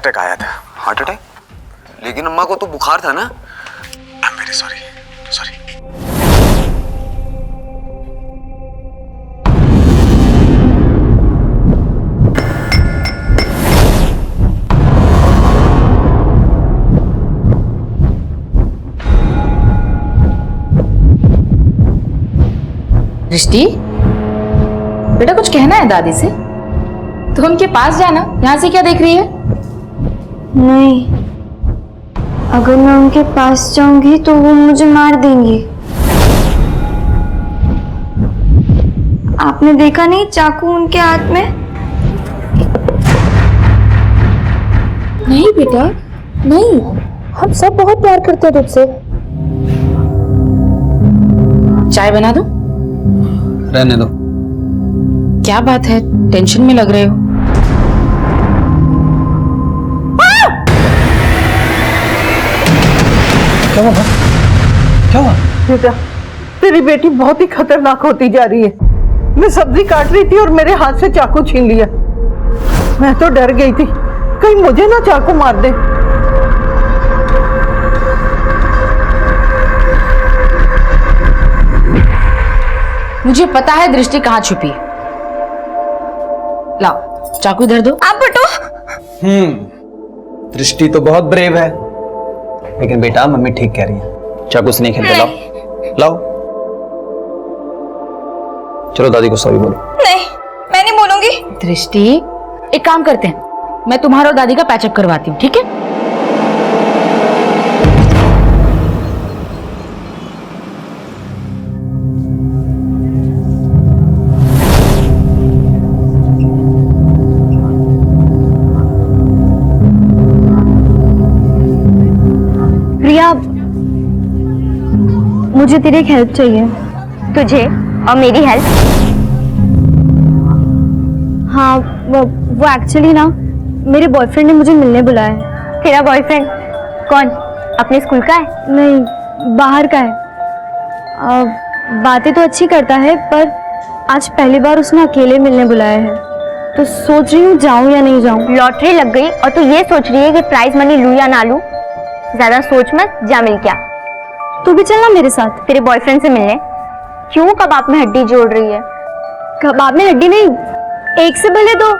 Attack आया था। Heart attack? लेकिन अम्मा को तो बुखार था ना। I am very sorry. दृष्टि, बेटा कुछ कहना है दादी से? तो उनके पास जाना, यहाँ से क्या देख रही है? नहीं, अगर मैं उनके पास जाऊंगी तो वो मुझे मार देंगी। आपने देखा नहीं चाकू उनके हाथ में? नहीं बेटा, नहीं, हम सब बहुत प्यार करते हैं तुझसे। चाय बना दो? रहने दो। क्या बात है, टेंशन में लग रहे हो? क्या हुआ? क्या हुआ? बेटा, तेरी बेटी बहुत ही खतरनाक होती जा रही है। मैं सब्जी काट रही थी और मेरे हाथ से चाकू छीन लिया। मैं तो डर गई थी, कहीं मुझे ना चाकू मार दे। मुझे पता है दृष्टि कहाँ छुपी है। लाओ चाकू इधर दो। आप बटो। दृष्टि तो बहुत ब्रेव है, लेकिन बेटा मम्मी ठीक कह रही है, चाकू से नहीं खेलते। लाओ चलो दादी को सॉरी बोलो। नहीं, मैं नहीं बोलूंगी। दृष्टि, एक काम करते हैं, मैं तुम्हारा और दादी का पैचअप करवाती हूँ, ठीक है? प्रिया, मुझे तेरी एक हेल्प चाहिए। तुझे और मेरी हेल्प? हाँ, वो एक्चुअली ना मेरे बॉयफ्रेंड ने मुझे मिलने बुलाया है। तेरा बॉयफ्रेंड कौन? अपने स्कूल का है? नहीं, बाहर का है। बातें तो अच्छी करता है, पर आज पहली बार उसने अकेले मिलने बुलाया है, तो सोच रही हूँ जाऊँ या नहीं जाऊँ। लॉटरी लग गई और तू ये सोच रही है कि प्राइज मनी लूँ या ना लूँ? ज्यादा सोच मत, जा मिल क्या। तू भी चलना मेरे साथ तेरे बॉयफ्रेंड से मिलने। क्यों कबाब में हड्डी जोड़ रही है? कबाब में हड्डी नहीं, एक से भले दो।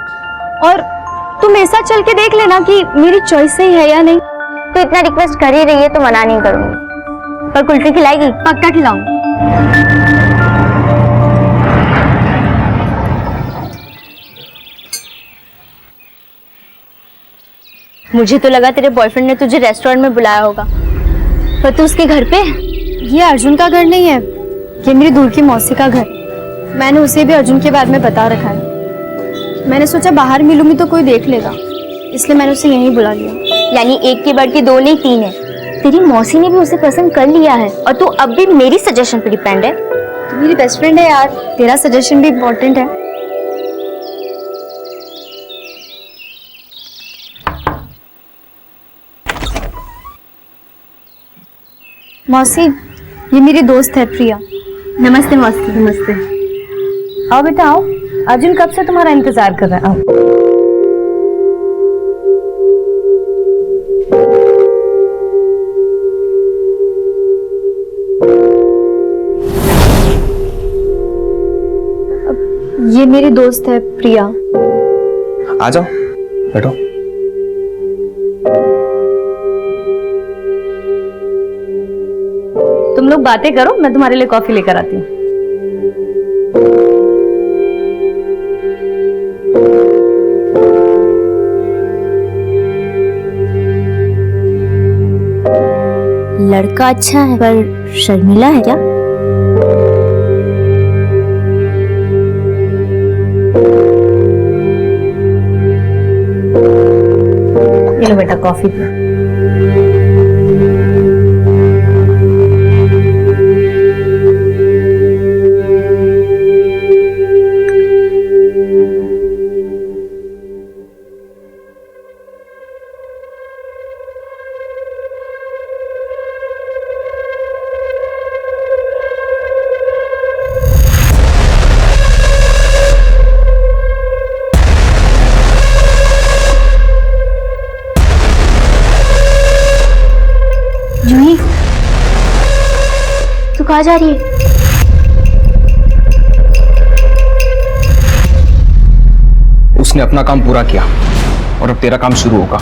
और तू मेरे साथ चल के देख लेना कि मेरी चॉइस सही है या नहीं। तो इतना रिक्वेस्ट कर ही रही है तो मना नहीं करूंगी। पर कुल्फी खिलाएगी? पक्का खिलाऊंगी। मुझे तो लगा तेरे बॉयफ्रेंड ने तुझे रेस्टोरेंट में बुलाया होगा, पर तू उसके घर पे? ये अर्जुन का घर नहीं है, ये मेरी दूर की मौसी का घर। मैंने उसे भी अर्जुन के बारे में बता रखा है। मैंने सोचा बाहर मिलूंगी तो कोई देख लेगा, इसलिए मैंने उसे यहीं बुला लिया। यानी एक की बढ़ के दो नहीं तीन है। तेरी मौसी ने भी उसे पसंद कर लिया है और तू अब भी मेरी सजेशन पे डिपेंड है। तू मेरी बेस्ट फ्रेंड है यार, तेरा सजेशन भी इम्पोर्टेंट है। मौसी, ये मेरी दोस्त है प्रिया। नमस्ते मौसी। नमस्ते। आओ बेटा आओ, अर्जुन कब से तुम्हारा इंतजार कर रहा है। आओ। ये मेरी दोस्त है प्रिया। आ जाओ बैठो। तुम लोग बातें करो, मैं तुम्हारे लिए कॉफी लेकर आती हूँ। लड़का अच्छा है पर शर्मिला है क्या? ये लो बेटा कॉफी पी। आवाज आ रही है। उसने अपना काम पूरा किया और अब तेरा काम शुरू होगा।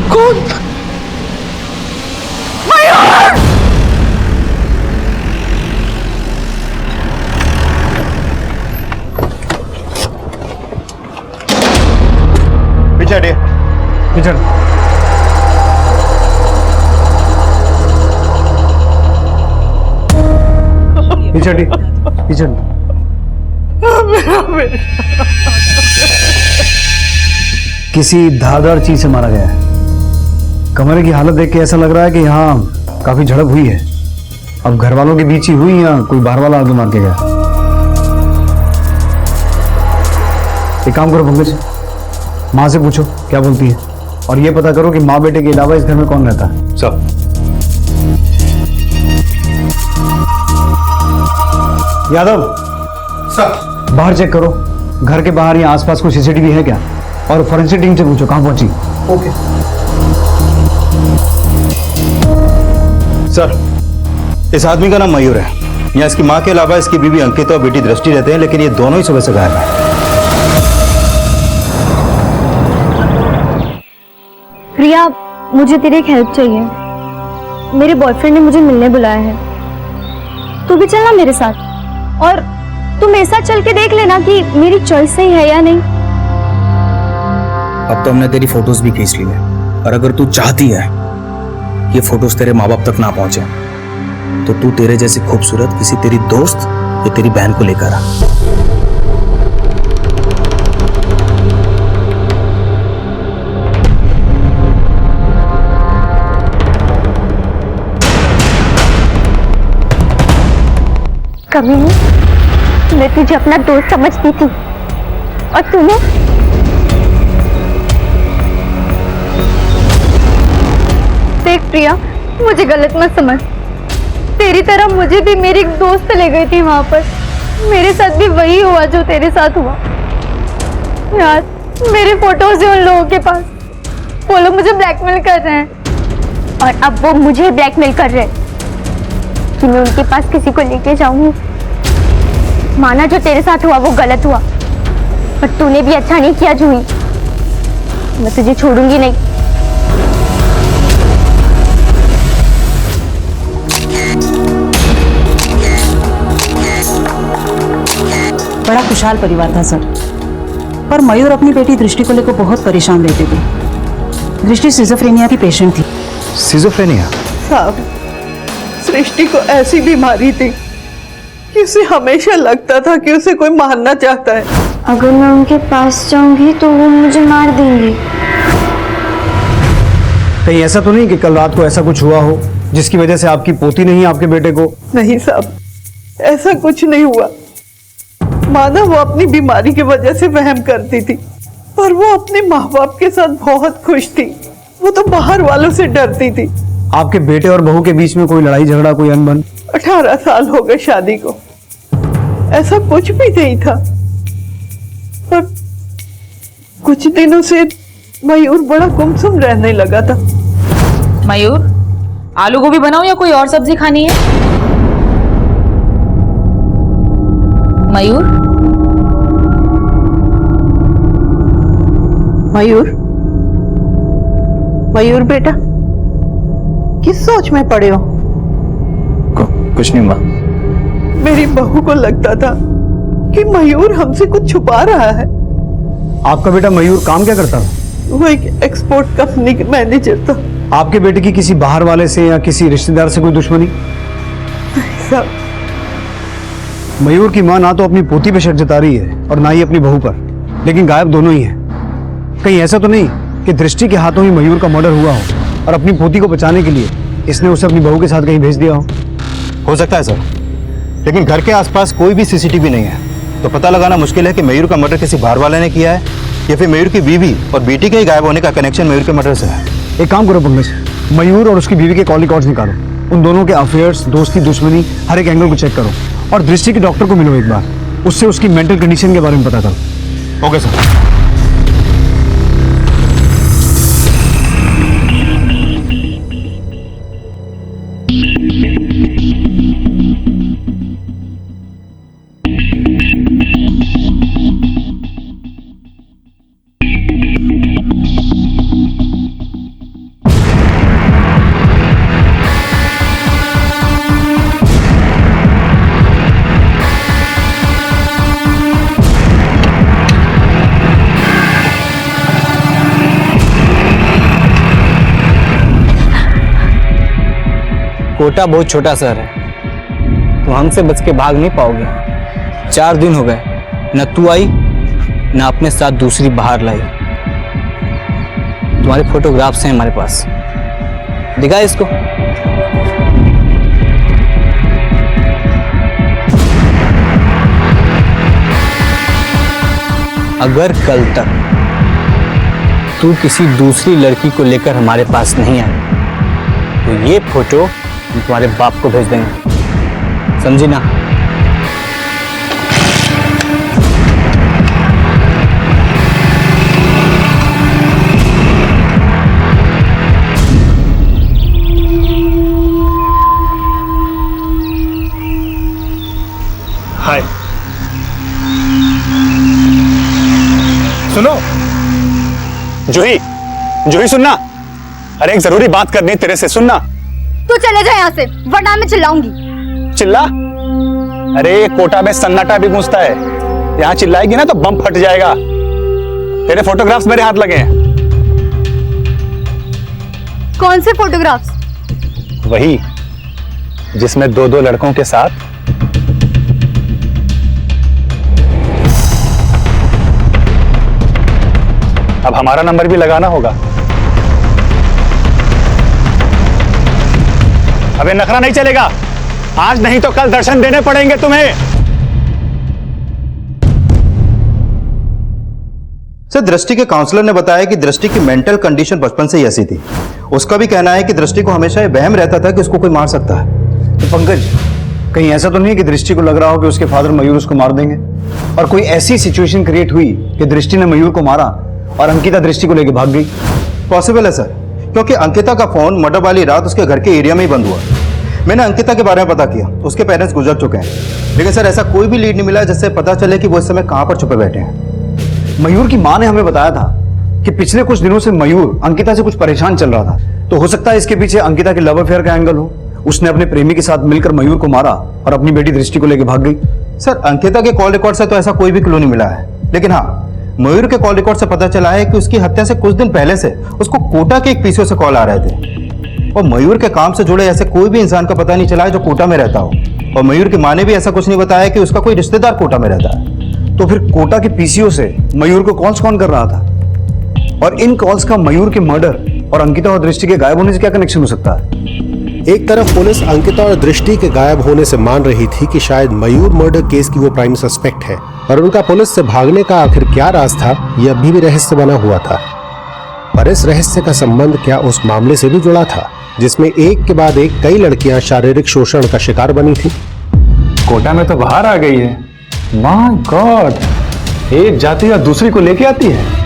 कौन? पीछे हटिए। पीछे हटी, पीछे हटी। किसी धारदार चीज से मारा गया है। कमरे की हालत देख के ऐसा लग रहा है कि यहाँ काफी झड़प हुई है। अब घर वालों के बीच ही हुई या कोई बाहर वाला आगे मार के गया। एक काम करो पंकज, माँ से पूछो क्या बोलती है, और ये पता करो कि माँ बेटे के अलावा इस घर में कौन रहता है। सर। यादव सर। बाहर चेक करो, घर के बाहर या आसपास कोई सीसीटीवी है क्या, और फोरेंसिक टीम से पूछो कहाँ पहुंची। Okay sir. इस आदमी का नाम मयूर है। यहाँ इसकी माँ के अलावा इसकी बीवी अंकिता और बेटी दृष्टि रहते हैं, लेकिन ये दोनों ही सुबह से गायब हैं। प्रिया, मुझे तेरी एक हेल्प चाहिए। मेरे बॉयफ्रेंड ने मुझे मिलने बुलाया है। तू भी चलना मेरे साथ, और तू मेरे साथ चल के देख लेना कि मेरी चॉइस सही है या नहीं। अब तो हमने तेरी फोटोज भी खींच ली है, और अगर तू चाहती है ये फोटोज तेरे माँ बाप तक ना पहुंचे, तो तू तेरे जैसी खूबसूरत किसी तेरी दोस्त या तेरी बहन को लेकर आ। कभी नहीं, मैं तुझे अपना दोस्त समझती थी, और तूने देख प्रिया, मुझे गलत मत समझ। तेरी तरह मुझे भी मेरी एक दोस्त ले गई थी वहां पर। मेरे साथ भी वही हुआ जो तेरे साथ हुआ यार। मेरे फोटोज है उन लोगों के पास, वो लोग मुझे ब्लैकमेल कर रहे हैं, और अब वो मुझे ब्लैकमेल कर रहे हैं कि मैं उनके पास किसी को लेके जाऊंगी। माना जो तेरे साथ हुआ वो गलत हुआ, पर तूने भी अच्छा नहीं किया जूही। मैं तुझे छोड़ूंगी नहीं। बड़ा खुशहाल परिवार था सर, पर मयूर अपनी बेटी दृष्टि को लेकर बहुत परेशान रहते थे। दृष्टि सिजोफ्रेनिया की पेशेंट थी। सिजोफ्रेनिया? साहब, सृष्टि को ऐसी बीमारी थी कि उसे हमेशा लगता था कि उसे कोई मारना चाहता है। अगर मैं उनके पास जाऊंगी तो वो मुझे मार देंगे। कहीं ऐसा तो नहीं कि कल रात को ऐसा कुछ हुआ हो जिसकी वजह से आपकी पोती नहीं आपके बेटे को? नहीं साहब, ऐसा कुछ नहीं हुआ। माना वो अपनी बीमारी की वजह से वहम करती थी, पर वो अपने माँ बाप के साथ बहुत खुश थी। वो तो बाहर वालों से डरती थी। आपके बेटे और बहू के बीच में कोई लड़ाई झगड़ा, कोई अनबन? 18 साल हो गए शादी को, ऐसा कुछ भी नहीं था। पर कुछ दिनों से मयूर बड़ा गुमसुम रहने लगा था। मयूर, आलू गोभी बनाऊं या कोई और सब्जी खानी है? मयूर, मयूर, मयूर बेटा, किस सोच में पड़े हो? कुछ नहीं माँ। मेरी बहू को लगता था कि मयूर हमसे कुछ छुपा रहा है। आपका बेटा मयूर काम क्या करता था? वो एक एक्सपोर्ट कंपनी का मैनेजर था। आपके बेटे की किसी बाहर वाले से या किसी रिश्तेदार से कोई दुश्मनी? साहब, मयूर की मां ना तो अपनी पोती पे शक जता रही है और ना ही अपनी बहू पर, लेकिन गायब दोनों ही हैं। कहीं ऐसा तो नहीं कि दृष्टि के हाथों ही मयूर का मर्डर हुआ हो और अपनी पोती को बचाने के लिए इसने उसे अपनी बहू के साथ कहीं भेज दिया हो? सकता है सर, लेकिन घर के आसपास कोई भी सीसीटीवी नहीं है, तो पता लगाना मुश्किल है कि मयूर का मर्डर किसी बाहर वाले ने किया है या फिर मयूर की बीवी और बेटी के ही गायब होने का कनेक्शन मयूर के मर्डर से है? एक काम करो पंकज, मयूर और उसकी बीवी के कॉल रिकॉर्ड्स निकालो, उन दोनों के अफेयर्स, दोस्ती, दुश्मनी, हर एक एंगल को चेक करो और दृष्टि के डॉक्टर को मिलो एक बार, उससे उसकी मेंटल कंडीशन के बारे में पता करो। Okay sir. कोटा बहुत छोटा शहर है, तो हमसे बच के भाग नहीं पाओगे। 4 दिन हो गए, न तू आई न अपने साथ दूसरी बाहर लाई। तुम्हारे फोटोग्राफ्स हैं हमारे पास, दिखा इसको। अगर कल तक तू किसी दूसरी लड़की को लेकर हमारे पास नहीं आए तो ये फोटो हम तुम्हारे बाप को भेज देंगे, समझी ना? हाय, सुनो जूही, जूही सुनना। अरे एक जरूरी बात करनी है तेरे से, सुनना। तू चले जा यहाँ से, वरना मैं चिल्लाऊंगी। चिल्ला? अरे कोटा में सन्नाटा भी गूंजता है, यहाँ चिल्लाएगी ना तो बम फट जाएगा। तेरे फोटोग्राफ्स मेरे हाथ लगे हैं। कौन से फोटोग्राफ्स? वही जिसमें 2-2 लड़कों के साथ अब हमारा नंबर भी लगाना होगा। अबे नखरा नहीं चलेगा, आज नहीं तो कल दर्शन देने पड़ेंगे तुम्हें। सर, दृष्टि के काउंसलर ने बताया कि दृष्टि की मेंटल कंडीशन बचपन से ही ऐसी थी। उसका भी कहना है कि दृष्टि को हमेशा ये वहम रहता था कि उसको कोई मार सकता है। तो पंकज, कहीं ऐसा तो नहीं कि दृष्टि को लग रहा हो कि उसके फादर मयूर उसको मार देंगे और कोई ऐसी सिचुएशन क्रिएट हुई कि दृष्टि ने मयूर को मारा और अंकिता दृष्टि को लेकर भाग गई? पॉसिबल है सर, क्योंकि अंकिता का फोन मर्डर वाली रात उसके घर के एरिया में ही बंद हुआ। मैंने अंकिता के बारे में पता किया, उसके पेरेंट्स गुजर चुके हैं, लेकिन सर ऐसा कोई भी लीड नहीं मिला जिससे पता चले कि वो इस समय कहां पर छुपे बैठे हैं। मयूर की मां ने हमें बताया था कि पिछले कुछ दिनों से मयूर अंकिता से कुछ परेशान चल रहा था, तो हो सकता है इसके पीछे अंकिता के लव अफेयर का एंगल हो। उसने अपने प्रेमी के साथ मिलकर मयूर को मारा और अपनी बेटी दृष्टि को लेकर भाग गई। सर, अंकिता के कॉल रिकॉर्ड से तो ऐसा कोई भी क्लू नहीं मिला है, लेकिन हाँ, मयूर के कॉल रिकॉर्ड से पता चला है कि उसकी हत्या से कुछ दिन पहले से उसको कोटा के एक पीसीओ से कॉल आ रहे थे और मयूर के काम से जुड़े ऐसे कोई भी इंसान का पता नहीं चला है जो कोटा में रहता हो। और मयूर की मां ने भी ऐसा कुछ नहीं बताया कि उसका कोई रिश्तेदार कोटा में रहता है। तो फिर कोटा के पीसीओ से मयूर को कॉल्स कौन कर रहा था? और इन कॉल्स का मयूर के मर्डर और अंकिता और दृष्टि के गायब होने से क्या कनेक्शन हो सकता है? एक तरफ पुलिस अंकिता और दृष्टि के गायब होने से मान रही थी कि शायद मयूर मर्डर केस की वो प्राइम सस्पेक्ट है, और उनका पुलिस से भागने का आखिर क्या राज था, यह अभी भी रहस्य बना हुआ था। पर इस रहस्य का संबंध क्या उस मामले से भी जुड़ा था जिसमें एक के बाद एक कई लड़कियां शारीरिक शोषण का शिकार बनी थी? कोटा में तो बाहर आ गई है। माय गॉड, एक जाति या दूसरी को लेके आती है।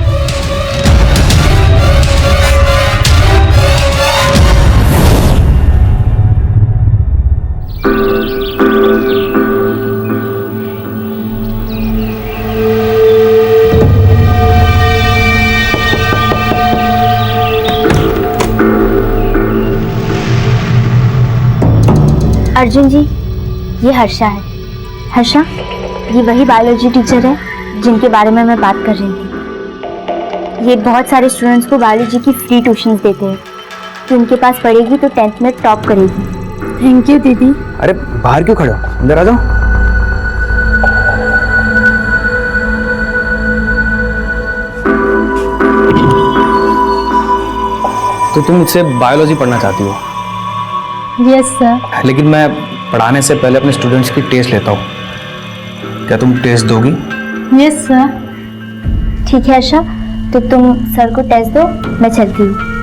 अर्जुन जी, ये हर्षा है। हर्षा, ये वही बायोलॉजी टीचर है जिनके बारे में मैं बात कर रही थी। ये बहुत सारे स्टूडेंट्स को बायोलॉजी की फ्री ट्यूशंस देते हैं, तो उनके पास पढ़ेगी तो 10th में टॉप करेगी। थैंक यू दीदी। अरे बाहर क्यों खड़े हो, अंदर आ जाओ। तो तुम मुझसे बायोलॉजी पढ़ना चाहती हो? Yes sir. लेकिन मैं पढ़ाने से पहले अपने स्टूडेंट्स की टेस्ट लेता हूँ, क्या तुम टेस्ट दोगी? Yes sir. ठीक है आशा, तो तुम सर को टेस्ट दो, मैं चलती हूँ।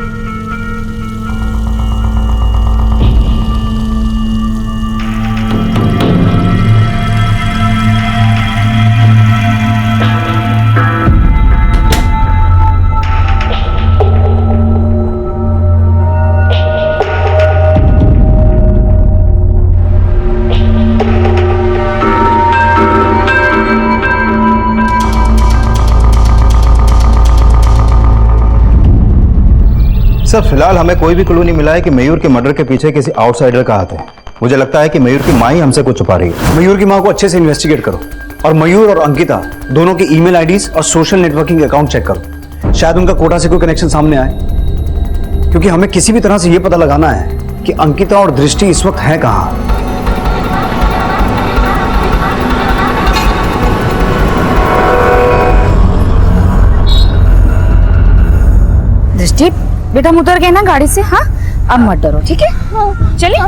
सर फिलहाल हमें कोई भी क्लू नहीं मिला है कि मयूर के मर्डर के पीछे किसी आउटसाइडर का हाथ है। मुझे लगता है कि मयूर की माँ ही हमसे कुछ छुपा रही है। मयूर की माँ को अच्छे से इन्वेस्टिगेट करो और मयूर और अंकिता दोनों की ईमेल आईडीज और सोशल नेटवर्किंग अकाउंट चेक करो। शायद उनका कोटा से कोई कनेक्शन सामने आए, क्योंकि हमें किसी भी तरह से यह पता लगाना है कि अंकिता और दृष्टि इस वक्त है कहाँ। दृष्टि बेटा हम उतर गए ना गाड़ी से। हाँ अब मत डरो, ठीक है? चलिए।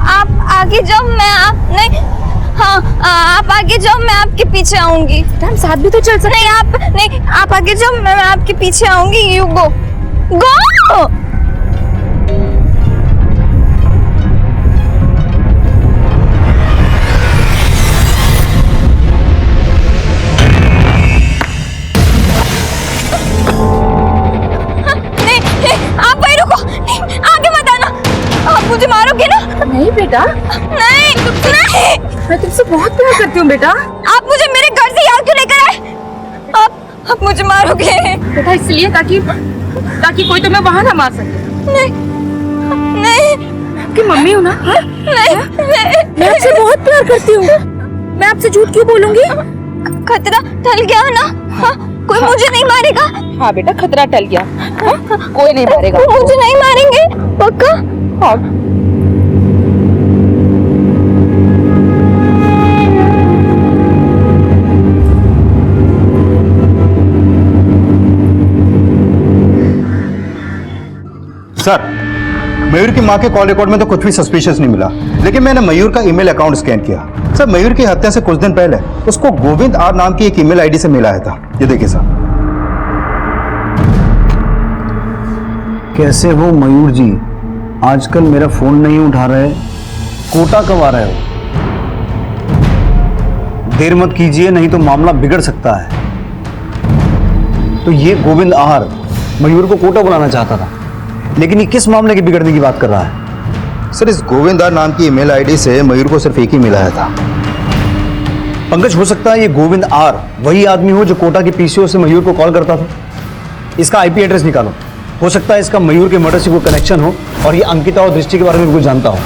आप आगे जाओ, मैं आप नहीं, हाँ आप आगे जाओ, मैं आपके पीछे आऊंगी। हम साथ भी तो चल सकते। नहीं आप आगे जाओ, मैं आपके पीछे आऊंगी। यू गो गो। मुझे मारोगे ना? नहीं बेटा, नहीं मैं तुमसे बहुत प्यार करती हूँ बेटा। आप मुझे मेरे घर से यहाँ क्यों लेकर आए? आप मुझे मारोगे? बेटा इसलिए ताकि कोई तुम्हें वहां ना मार सके। नहीं आपकी मम्मी हूँ ना? नहीं मैं आपसे बहुत प्यार करती हूँ। मैं आपसे झूठ क्यों बोलूंगी? खतरा टल गया ना? हाँ, कोई मुझे नहीं मारेगा? हाँ बेटा खतरा टल गया। हाँ? कोई नहीं मारेगा। मुझे नहीं मारेंगे पक्का? हाँ। सर मयूर की माँ के कॉल रिकॉर्ड में तो कुछ भी सस्पिशियस नहीं मिला, लेकिन मैंने मयूर का ईमेल अकाउंट स्कैन किया। सर मयूर की हत्या से कुछ दिन पहले उसको गोविंद आर नाम की एक ईमेल आईडी से मिला आया था। ये देखिए सर। कैसे हो मयूर जी? आजकल मेरा फोन नहीं उठा रहे, कोटा कब आ रहे हो? देर मत कीजिए, नहीं तो मामला बिगड़ सकता है। तो ये गोविंद आहार मयूर को कोटा बुलाना चाहता था, लेकिन ये किस मामले की बिगड़ने की बात कर रहा है? सर इस गोविंद आर नाम की ईमेल आईडी से मयूर को सिर्फ एक ही मिला था। पंकज, हो सकता है ये गोविंद आर वही आदमी हो जो कोटा के पीसीओ से मयूर को कॉल करता था। इसका आईपी एड्रेस निकालो, हो सकता है इसका मयूर के मर्डर से कोई कनेक्शन हो और ये अंकिता और दृष्टि के बारे में भी कुछ जानता हो।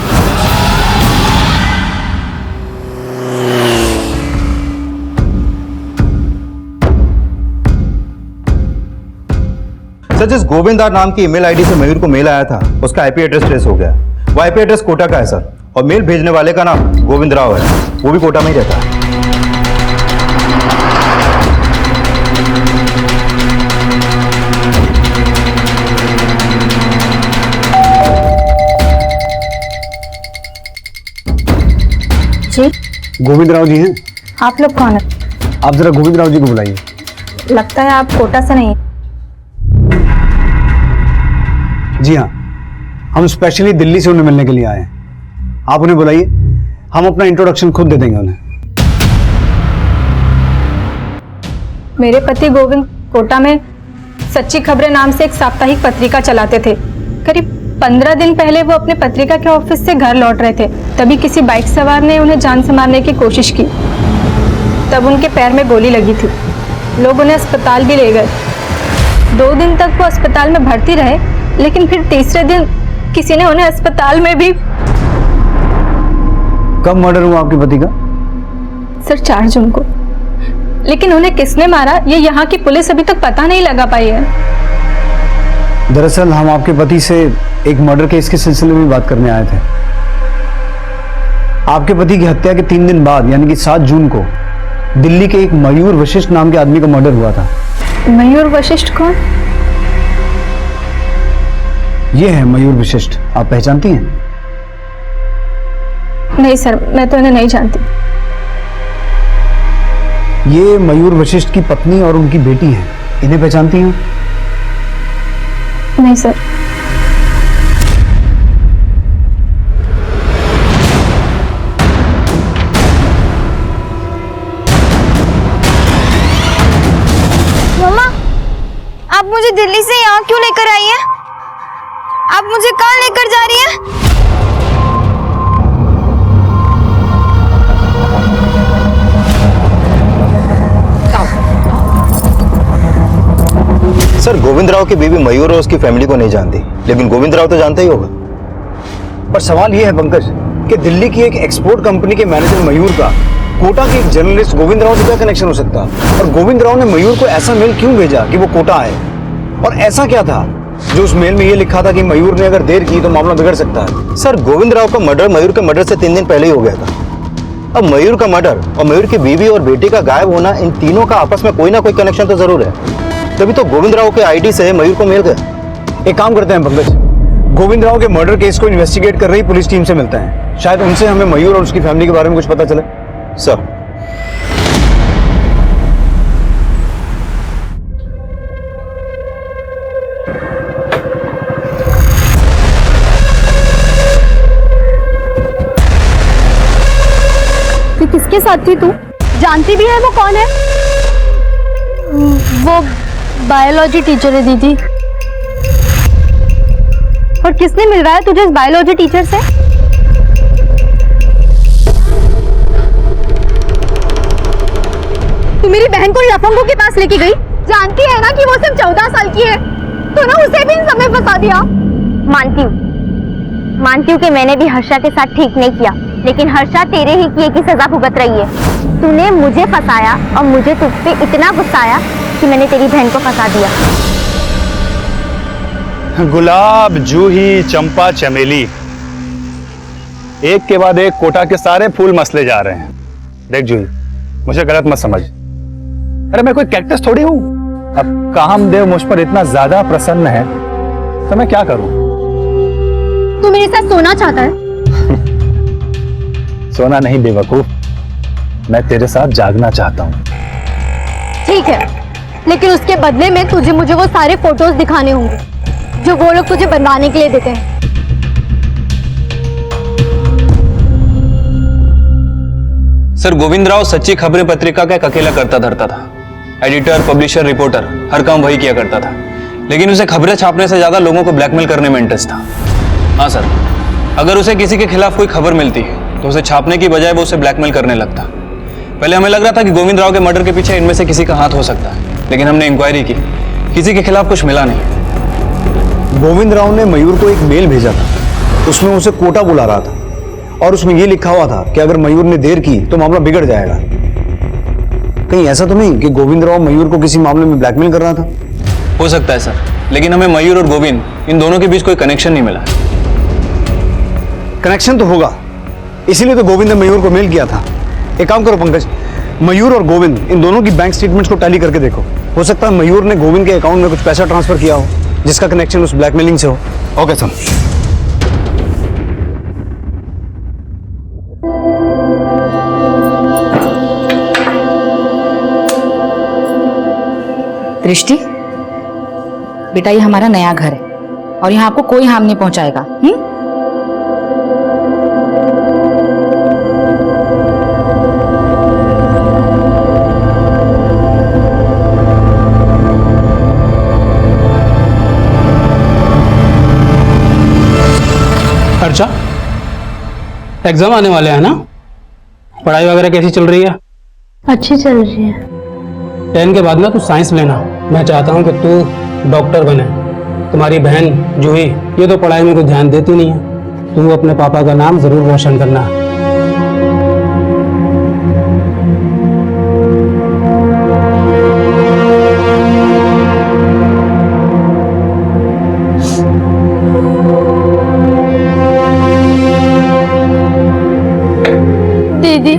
सर जिस गोविंद आर नाम की ईमेल आईडी से मयूर को मेल आया था उसका आईपी एड्रेस ट्रेस हो गया। वो आईपी एड्रेस कोटा का है सर, और मेल भेजने वाले का नाम गोविंद राव है, वो भी कोटा में ही रहता है। गोविंद राव जी हैं? आप लोग कौन है? आप जरा गोविंद राव जी को बुलाइए। लगता है आप कोटा से नहीं। जी हाँ, हम स्पेशली दिल्ली से उन्हें मिलने के लिए आए हैं। आप उन्हें बुलाइए, हम अपना इंट्रोडक्शन खुद दे देंगे उन्हें। मेरे पति गोविंद कोटा में सच्ची खबरें नाम से एक साप्ताहिक पत्रिका चलाते थे। करीब 15 दिन पहले वो अपने पत्रिका के ऑफिस से घर लौट रहे थे, तभी किसी बाइक सवार ने उन्हें जान से मारने की कोशिश की। तब उनके पैर में गोली लगी थी। लोग उन्हें अस्पताल भी ले गए। 2 दिन तक वो अस्पताल में भर्ती रहे, लेकिन फिर तीसरे दिन किसी ने उन्हें अस्पताल में भी। कब मर्डर हुआ आपके पति का? सर 4 जून को। लेकिन उन्हें किसने मारा ये यहाँ की पुलिस अभी तक पता नहीं लगा पाई है। दरअसल हम आपके पति से एक मर्डर केस के सिलसिले में बात करने आए थे। आपके पति की हत्या के 3 दिन बाद यानी कि 7 जून को दिल्ली के एक मयूर वशिष्ठ नाम के आदमी का मर्डर हुआ था। मयूर वशिष्ठ कौन? ये है मयूर वशिष्ठ, आप पहचानती हैं? नहीं सर, मैं तो इन्हें नहीं जानती। ये मयूर वशिष्ठ की पत्नी और उनकी बेटी हैं। इन्हें पहचानती हैं? नहीं सर। मम्मा, आप मुझे दिल्ली से यहाँ क्यों लेकर आई हैं? आप मुझे कहाँ लेकर जा रही हैं? सर, गोविंद राव की बीवी मयूर और उसकी फैमिली को नहीं जानती, लेकिन गोविंद राव तो जानता ही होगा। पर सवाल ये है पंकज कि दिल्ली की एक एक्सपोर्ट कंपनी के मैनेजर मयूर का कोटा के एक जर्नलिस्ट गोविंद राव से क्या कनेक्शन हो सकता है? और गोविंद राव ने मयूर को ऐसा मेल क्यों भेजा कि वो कोटा आए? और ऐसा क्या था जो उस मेल में ये लिखा था कि मयूर ने अगर देर की तो मामला बिगड़ सकता है? सर, गोविंद राव का मर्डर मयूर के मर्डर से 3 दिन पहले ही हो गया था। अब मयूर का मर्डर और मयूर की बीवी और बेटी का गायब होना, इन तीनों का आपस में कोई ना कोई कनेक्शन तो जरूर है। तभी तो गोविंद राव के आईडी से मयूर को मिल गया। एक काम करते हैं पंकज, गोविंद राव के मर्डर केस को इन्वेस्टिगेट कर रही पुलिस टीम से मिलते हैं। शायद उनसे हमें मयूर और उसकी फैमिली के बारे में कुछ पता चले। सर, किसके साथ थी तू? जानती भी है वो कौन है? वो बायोलॉजी टीचर है दीदी। और किसने मिल रहा है तुझे इस बायोलॉजी टीचर से? तू मेरी बहन को लफंगों के पास लेके गई। जानती है ना कि वो सिर्फ 14 साल की है। तूने उसे भी इन सब में फंसा दिया। मानती हूँ कि मैंने भी हर्षा के साथ ठीक नहीं किया, लेकिन हर्षा तेरे ही किए की सजा भुगत रही है। तूने मुझे फंसाया और मुझे तुझ पे इतना गुस्सा आया कि मैंने तेरी बहन को फंसा दिया। गुलाब, जूही, चंपा, चमेली, एक के बाद एक कोटा के सारे फूल मसले जा रहे हैं। देख जूही, मुझे गलत मत समझ। अरे मैं कोई कैक्टस थोड़ी हूं। अब कामदेव मुझ पर इतना ज्यादा प्रसन्न है तो मैं क्या करूं? तू मेरे साथ सोना चाहता है? सोना नहीं बेवकूफ, मैं तेरे साथ जागना चाहता हूं। ठीक है, लेकिन उसके बदले में तुझे मुझे वो सारे फोटोज दिखाने होंगे जो वो लोग तुझे बनवाने के लिए देते हैं। सर, गोविंद राव सच्ची खबरें पत्रिका का एक अकेला करता धरता था। एडिटर, पब्लिशर, रिपोर्टर, हर काम वही किया करता था। लेकिन उसे खबरें छापने से ज्यादा लोगों को ब्लैकमेल करने में इंटरेस्ट था। हाँ सर, अगर उसे किसी के खिलाफ कोई खबर मिलती तो उसे छापने की बजाय वो उसे ब्लैकमेल करने लगता। पहले हमें लग रहा था कि गोविंद राव के मर्डर के पीछे इनमें से किसी का हाथ हो सकता है, लेकिन हमने इंक्वायरी की, किसी के खिलाफ कुछ मिला नहीं। गोविंद राव ने मयूर को एक मेल भेजा था, उसमें उसे कोटा बुला रहा था और उसमें यह लिखा हुआ था कि अगर मयूर ने देर की तो मामला बिगड़ जाएगा। कहीं ऐसा तो नहीं कि गोविंद राव मयूर को किसी मामले में ब्लैकमेल कर रहा था? हो सकता है सर, लेकिन हमें मयूर और गोविंद इन दोनों के बीच कोई कनेक्शन नहीं मिला। कनेक्शन तो होगा, इसीलिए तो गोविंद ने मयूर को मेल किया था। एक काम करो पंकज, मयूर और गोविंद इन दोनों की बैंक स्टेटमेंट्स को टैली करके देखो। हो सकता है मयूर ने गोविंद के अकाउंट में कुछ पैसा ट्रांसफर किया हो जिसका कनेक्शन उस ब्लैकमेलिंग से हो। Okay sir. दृष्टि, बेटा ये हमारा नया घर है और यहाँ आपको कोई हार्म नहीं पहुंचाएगा। हर्षा, एग्जाम आने वाले हैं ना? पढ़ाई वगैरह कैसी चल रही है? अच्छी चल रही है। 10 के बाद ना तू साइंस लेना। मैं चाहता हूँ कि तू डॉक्टर बने। तुम्हारी बहन जूही ये तो पढ़ाई में कुछ ध्यान देती नहीं है। तू अपने पापा का नाम जरूर रोशन करना। दीदी,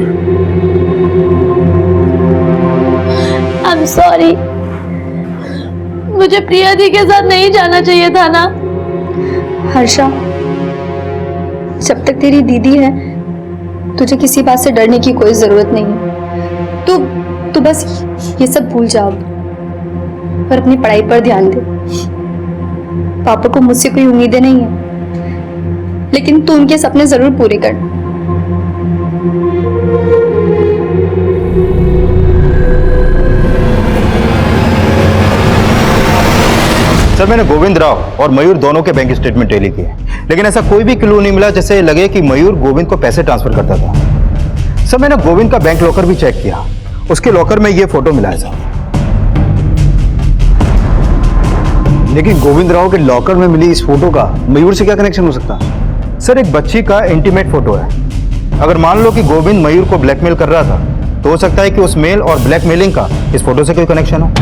आई एम सॉरी। मुझे प्रिया दी के साथ नहीं जाना चाहिए था ना। हर्षा, जब तक तेरी दीदी है तुझे किसी बात से डरने की कोई जरूरत नहीं है। तू बस ये सब भूल जाओ और अपनी पढ़ाई पर ध्यान दे। पापा को मुझसे कोई उम्मीदें नहीं है, लेकिन तू उनके सपने जरूर पूरे कर। सर मैंने गोविंद राव और मयूर दोनों के बैंक स्टेटमेंट टेली किए, लेकिन ऐसा कोई भी क्लू नहीं मिला जिससे लगे कि मयूर गोविंद को पैसे ट्रांसफर करता था। सर मैंने गोविंद का बैंक लॉकर भी चेक किया, उसके लॉकर में ये फोटो मिला है सर। लेकिन गोविंद राव के लॉकर में मिली इस फोटो का मयूर से क्या कनेक्शन हो सकता है? सर एक बच्ची का इंटीमेट फोटो है। अगर मान लो कि गोविंद मयूर को ब्लैकमेल कर रहा था तो हो सकता है कि उस मेल और ब्लैकमेलिंग का इस फोटो से कोई कनेक्शन हो।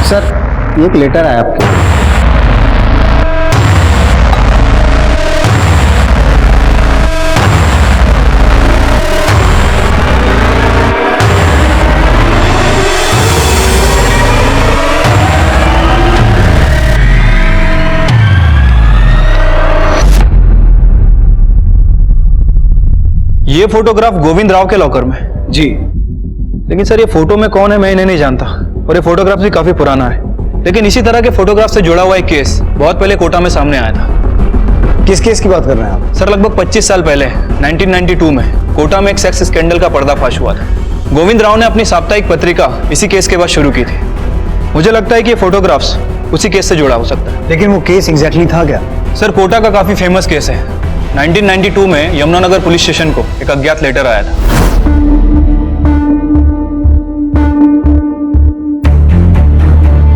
सर एक लेटर आया आपके। ये फोटोग्राफ गोविंद राव के लॉकर में जी। लेकिन सर ये फोटो में कौन है मैं इन्हें नहीं जानता, और ये फोटोग्राफ भी काफी पुराना है। लेकिन इसी तरह के फोटोग्राफ से जुड़ा हुआ एक केस बहुत पहले कोटा में सामने आया था। किस केस की बात कर रहे हैं आप? सर लगभग 25 साल पहले 1992 में कोटा में एक सेक्स स्कैंडल का पर्दाफाश हुआ था। गोविंद राव ने अपनी साप्ताहिक पत्रिका इसी केस के बाद शुरू की थी। मुझे लगता है कि ये फोटोग्राफ्स उसी केस से जुड़ा हो सकता है। लेकिन वो केस एग्जैक्टली था क्या? सर कोटा का काफी फेमस केस है। 1992 में यमुनानगर पुलिस स्टेशन को एक अज्ञात लेटर आया था।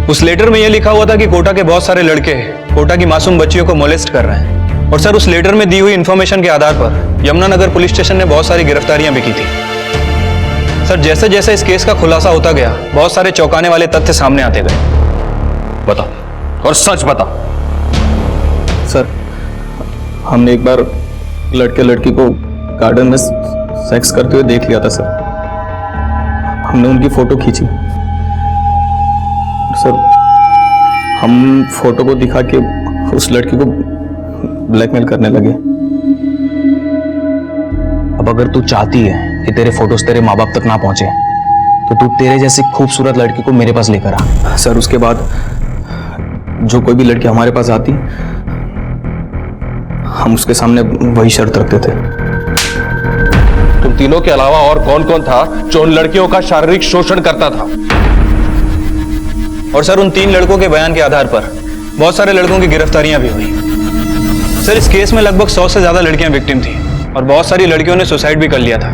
उस लेटर में यह लिखा हुआ था कि कोटा के बहुत सारे लड़के कोटा की मासूम बच्चियों को मोलेस्ट कर रहे हैं। और सर उस लेटर में दी हुई इंफॉर्मेशन के आधार पर यमुनानगर पुलिस स्टेशन ने बहुत सारी गिरफ्तारियां भी की थी। सर जैसे जैसे इस केस का खुलासा होता गया बहुत सारे चौंकाने वाले तथ्य सामने आते गए। बता और सच बता। सर हमने एक बार लड़के लड़की को गार्डन में सेक्स करते हुए देख लिया था सर। हमने उनकी फोटो खींची। सर हम फोटो को दिखा के उस लड़की को ब्लैकमेल करने लगे। अब अगर तू चाहती है कि तेरे फोटोज तेरे माँ बाप तक ना पहुंचे तो तू तेरे जैसी खूबसूरत लड़की को मेरे पास लेकर आ। सर उसके बाद जो कोई भी लड़की हमारे पास आती हम उसके सामने वही शर्त रखते थे। तुम तीनों के अलावा और कौन कौन था जो उन लड़कियों का शारीरिक शोषण करता था? और सर उन 3 लड़कों के बयान के आधार पर बहुत सारे लड़कों की गिरफ्तारियां भी हुई। सर इस केस में लगभग 100 से ज्यादा लड़कियां विक्टिम थी और बहुत सारी लड़कियों ने सुसाइड भी कर लिया था।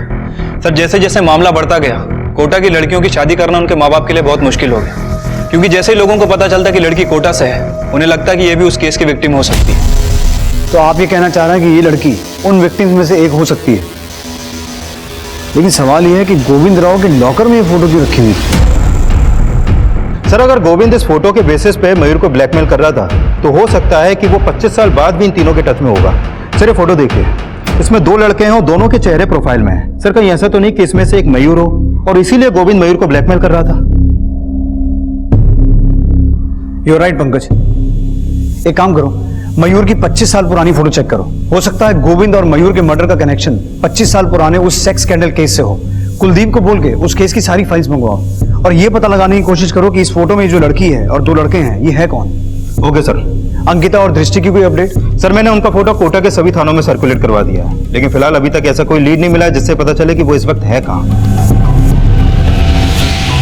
सर जैसे जैसे मामला बढ़ता गया कोटा की लड़कियों की शादी करना उनके माँ बाप के लिए बहुत मुश्किल हो गया, क्योंकि जैसे ही लोगों को पता चलता कि लड़की कोटा से है उन्हें लगता कि यह भी उस केस की विक्टिम हो सकती है। तो आप ये कहना चाह रहे हैं कि ये लड़की उन विक्टिम्स में से एक हो सकती है। लेकिन सवाल यह है कि गोविंद राव के लॉकर में ये फोटो क्यों रखी हुई थी? सर अगर गोविंद इस फोटो के बेसिस पे मयूर को ब्लैकमेल कर रहा था तो हो सकता है कि वो 25 साल बाद भी इन तीनों के टच में होगा। सर ये फोटो देखिए, इसमें 2 लड़के हैं और दोनों के चेहरे प्रोफाइल में हैं। सर कहीं ऐसा तो नहीं कि इसमें से एक मयूर हो और इसीलिए गोविंद मयूर को ब्लैकमेल कर रहा था? You right Pankaj. एक काम करो, मयूर की 25 साल पुरानी फोटो चेक करो। हो सकता है गोविंद और मयूर के मर्डर का कनेक्शन 25 साल पुराने उस सेक्स स्कैंडल केस से हो। कुलदीप को बोल के उस केस की सारी फाइल्स मंगवाओ और ये पता लगाने की कोशिश करो कि इस फोटो में जो लड़की है और 2 लड़के हैं ये है कौन। Okay sir. अंकिता और दृष्टि की कोई अपडेट? सर मैंने उनका फोटो कोटा के सभी थानों में सर्कुलेट करवा दिया है, लेकिन फिलहाल अभी तक ऐसा कोई लीड नहीं मिला है जिससे पता चले कि वो इस वक्त है कहाँ।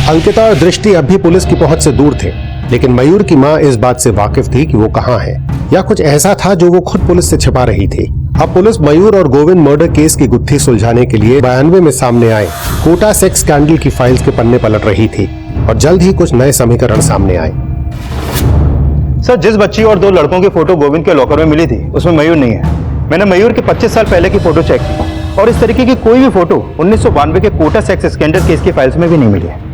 अंकिता और दृष्टि अब भी पुलिस की पहुंच से दूर थे, लेकिन मयूर की मां इस बात से वाकिफ थी कि वो कहां है या कुछ ऐसा था जो वो खुद पुलिस से छिपा रही थी। अब पुलिस मयूर और गोविंद मर्डर केस की गुत्थी सुलझाने के लिए 92 में सामने आए कोटा सेक्स स्कैंडल की फाइल्स के पन्ने पलट रही थी और जल्द ही कुछ नए समीकरण सामने आए। सर जिस बच्ची और 2 लड़कों की फोटो गोविंद के लॉकर में मिली थी उसमें मयूर नहीं है। मैंने मयूर के 25 साल पहले की फोटो चेक की और इस तरीके की कोई भी फोटो 1992 के कोटा सेक्स स्कैंडल केस की फाइल्स में भी नहीं मिली है।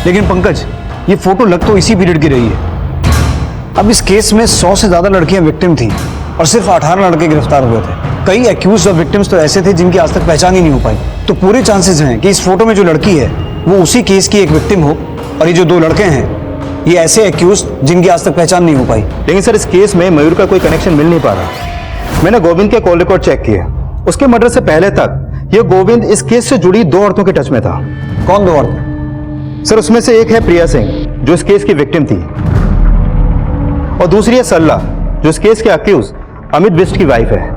लेकिन पंकज ये फोटो लग तो इसी पीरियड की रही है। अब इस केस में 100 से ज्यादा लड़कियां विक्टिम थी और सिर्फ 18 लड़के गिरफ्तार हुए थे। कई एक्यूज और विक्टिम्स तो ऐसे थे जिनकी आज तक पहचान ही नहीं हो पाई। तो पूरे चांसेस हैं कि इस फोटो में जो लड़की है वो उसी केस की एक विक्टिम हो, और ये जो दो लड़के हैं ये ऐसे एक्यूज जिनकी आज तक पहचान नहीं हो पाई। लेकिन सर इस केस में मयूर का कोई कनेक्शन मिल नहीं पा रहा। मैंने गोविंद के कॉल रिकॉर्ड चेक किए, उसके मर्डर से पहले तक ये गोविंद इस केस से जुड़ी 2 औरतों के टच में था। कौन 2 औरतें? सर उसमें से एक है प्रिया सिंह जो इस केस की विक्टिम थी, और दूसरी है सरला जो इस केस के अक्यूज अमित बिष्ट की वाइफ है।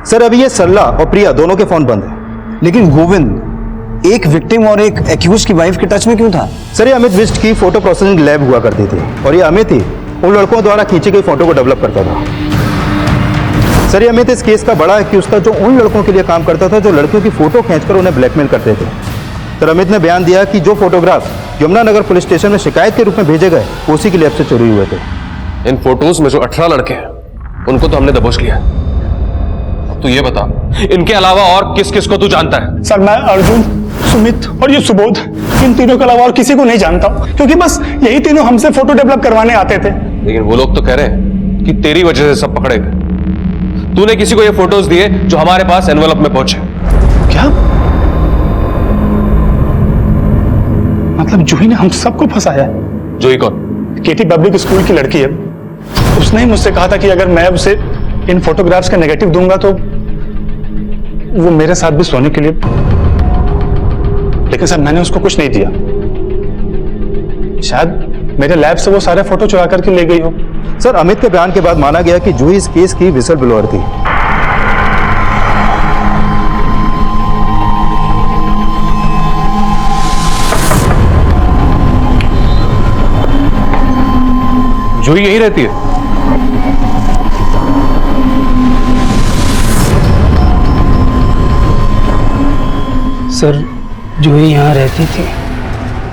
सर अभी ये सरला और प्रिया दोनों के फोन बंद है। लेकिन गोविंद एक विक्टिम और एक एक्यूज की वाइफ के टच में क्यों था? सर ये अमित बिष्ट की फोटो प्रोसेसिंग लैब हुआ करती थी, और ये अमित ही उन लड़कों द्वारा खींची गई फोटो को डेवलप करता था। सर ये अमित इस केस का बड़ा एक्यूज था जो उन लड़कों के लिए काम करता था जो लड़कियों की फोटो खींचकर उन्हें ब्लैकमेल करते थे। सर अमित ने बयान दिया कि जो फोटोग्राफ यमुनानगर पुलिस स्टेशन में शिकायत के रूप में भेजे गए उसी की लैब से चोरी हुए थे। इन फोटोज में जो 18 लड़के हैं उनको तो हमने दबोच लिया। अब तू ये बता, इनके अलावा और किस किस को तू जानता है? सर मैं अर्जुन, सुमित और ये सुबोध, इन तीनों के अलावा और किसी को नहीं जानता, क्योंकि बस यही तीनों हमसे फोटो डेवलप करवाने आते थे। लेकिन वो लोग तो कह रहे हैं कि तेरी वजह से सब पकड़े गए। तूने किसी को ये फोटोज दिए जो हमारे पास एनवेलप में पहुंचे। क्या मतलब जूही ने हम सबको फंसाया? जूही कौन? केटी पब्लिक स्कूल की लड़की है। उसने ही मुझसे कहा था कि अगर मैं उसे इन फोटोग्राफ्स का नेगेटिव दूंगा तो वो मेरे साथ भी सोने के लिए, लेकिन सर मैंने उसको कुछ नहीं दिया। शायद मेरे लैब से वो सारे फोटो चुरा करके ले गई हो। सर अमित के बयान के बाद माना गया कि जूही इस केस की विसल ब्लोअर थी। जूही यही रहती है? सर जूही यहाँ रहती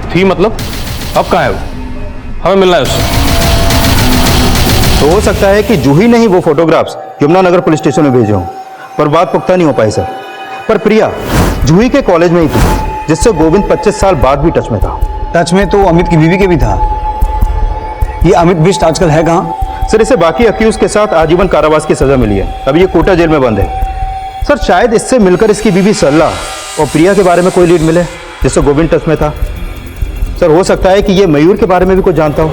थी मतलब? अब कहाँ है वो? हमें मिलना है उससे। तो हो सकता है कि जूही ने ही वो फोटोग्राफ्स यमुनानगर पुलिस स्टेशन में भेजे हों, पर बात पुख्ता नहीं हो पाई सर। पर प्रिया जूही के कॉलेज में ही थी, जिससे गोविंद 25 साल बाद भी टच में था। टच में तो अमित की बीवी के भी था। ये अमित बिष्ट आजकल है कहाँ? सर इसे बाकी अक्यूज के साथ आजीवन कारावास की सजा मिली है। अभी ये कोटा जेल में बंद है। सर शायद इससे मिलकर इसकी बीवी सरला और प्रिया के बारे में कोई लीड मिले जिससे गोविंद टच में था। सर हो सकता है कि ये मयूर के बारे में भी कुछ जानता हो।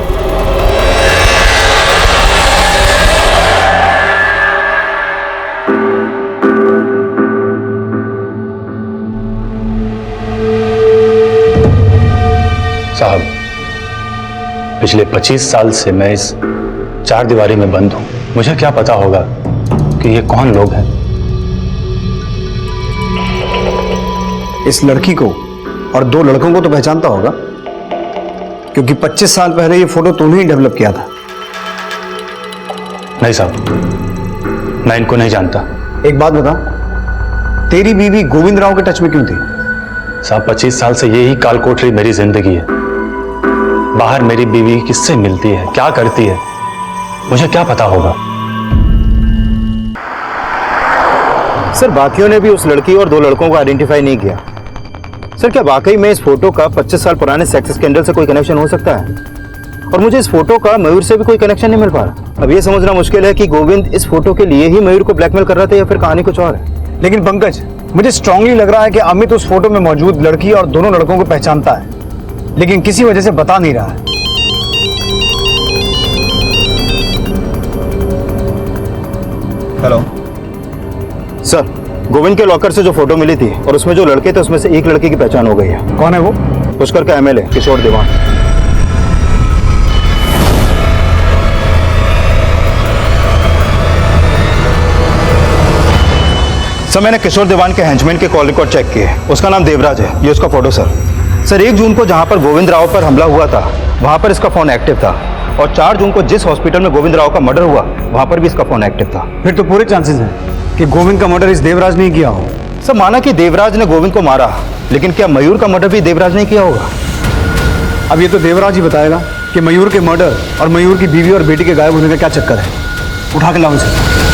साहब पिछले 25 साल से मैं इस 4 दीवारी में बंद हूं। मुझे क्या पता होगा कि ये कौन लोग हैं। इस लड़की को और 2 लड़कों को तो पहचानता होगा, क्योंकि 25 साल पहले ये फोटो तूने ही डेवलप किया था। नहीं साहब, मैं इनको नहीं जानता। एक बात बता, तेरी बीवी गोविंद राव के टच में क्यों थी? साहब 25 साल से यही काल कोठरी मेरी जिंदगी है। बाहर मेरी बीवी किससे मिलती है, क्या करती है, मुझे क्या पता होगा। सर बाकियों ने भी उस लड़की और 2 लड़कों को आइडेंटिफाई नहीं किया। सर क्या वाकई में इस फोटो का 25 साल पुराने सेक्स स्कैंडल से कोई कनेक्शन हो सकता है? और मुझे इस फोटो का मयूर से भी कोई कनेक्शन नहीं मिल पा रहा। अब ये समझना मुश्किल है कि गोविंद इस फोटो के लिए ही मयूर को ब्लैकमेल कर रहा था या फिर कहानी कुछ और है। लेकिन पंकज, मुझे स्ट्रांगली लग रहा है कि अमित उस फोटो में मौजूद लड़की और दोनों लड़कों को पहचानता है, लेकिन किसी वजह से बता नहीं रहा है। हेलो सर, गोविंद के लॉकर से जो फोटो मिली थी और उसमें जो लड़के थे उसमें से एक लड़के की पहचान हो गई है। कौन है वो? पुष्कर का एमएलए किशोर देवान। सर मैंने किशोर देवान के हेंचमैन के कॉल रिकॉर्ड चेक किए। उसका नाम देवराज है, ये उसका फोटो सर। सर 1 जून को जहां पर गोविंद राव पर हमला हुआ था वहां पर इसका फोन एक्टिव था, और 4 जून को जिस हॉस्पिटल में गोविंद राव का मर्डर हुआ वहां पर भी इसका फोन एक्टिव था। फिर तो पूरे चांसेस हैं कि गोविंद का मर्डर इस देवराज ने किया हो। सर माना कि देवराज ने गोविंद को मारा, लेकिन क्या मयूर का मर्डर भी देवराज ने किया होगा? अब ये तो देवराज ही बताएगा कि मयूर के मर्डर और मयूर की बीवी और बेटी के गायब होने का क्या चक्कर है। उठा के लाओ इसे।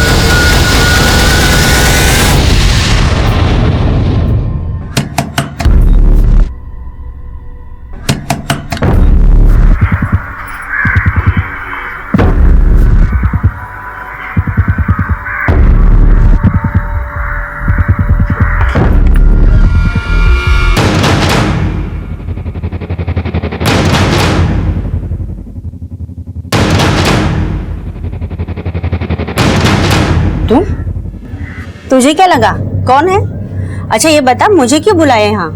तुम? तुझे क्या लगा कौन है? अच्छा ये बता मुझे क्यों बुलाया यहाँ?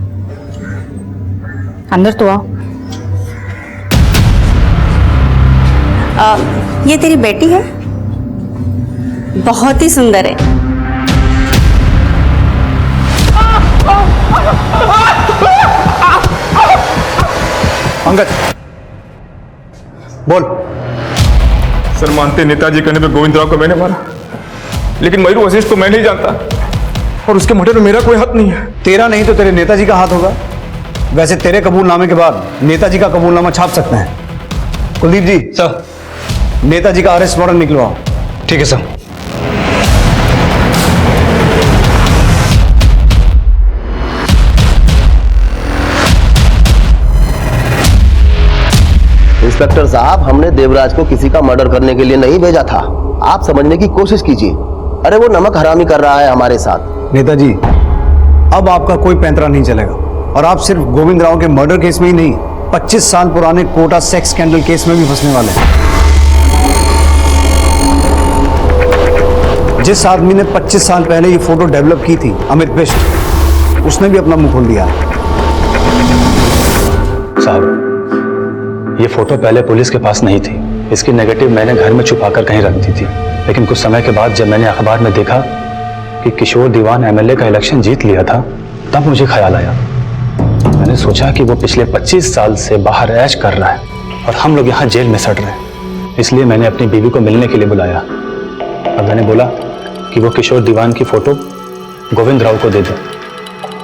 अंदर तो आओ। ये तेरी बेटी है? बहुत ही सुंदर है। अंगद बोल। सर मानते नेताजी कहने पे गोविंद राव को मैंने मारा, लेकिन मयूर वशिष्ठ को मैं नहीं जानता और उसके मर्डर में मेरा कोई हाथ नहीं है। तेरा नहीं तो तेरे नेताजी का हाथ होगा। वैसे तेरे कबूलनामे के बाद नेताजी का कबूलनामा छाप सकते हैं। कुलदीप जी सर, नेताजी का अरेस्ट वारंट निकलवाओ। ठीक है सर। इंस्पेक्टर साहब, हमने देवराज को किसी का मर्डर करने के लिए नहीं भेजा था। आप समझने की कोशिश कीजिए। अरे वो नमक हरामी कर रहा है हमारे साथ। नेताजी, अब आपका कोई पैंतरा नहीं चलेगा और आप सिर्फ गोविंद राव के मर्डर केस में ही नहीं, 25 साल पुराने कोटा सेक्स स्कैंडल केस में भी फंसने वाले हैं। जिस आदमी ने 25 साल पहले ये फोटो डेवलप की थी, अमित बिष्ट, उसने भी अपना मुंह खोल दिया। साहब, ये फोटो पहले पुलिस के पास नहीं थी। इसकी नेगेटिव मैंने घर में छुपाकर कहीं रख दी थी, लेकिन कुछ समय के बाद जब मैंने अखबार में देखा कि किशोर दीवान एमएलए का इलेक्शन जीत लिया था, तब मुझे ख्याल आया। मैंने सोचा कि वो पिछले 25 साल से बाहर ऐश कर रहा है और हम लोग यहाँ जेल में सड़ रहे हैं। इसलिए मैंने अपनी बीवी को मिलने के लिए बुलाया और मैंने बोला कि वो किशोर दीवान की फोटो गोविंद राव को दे दे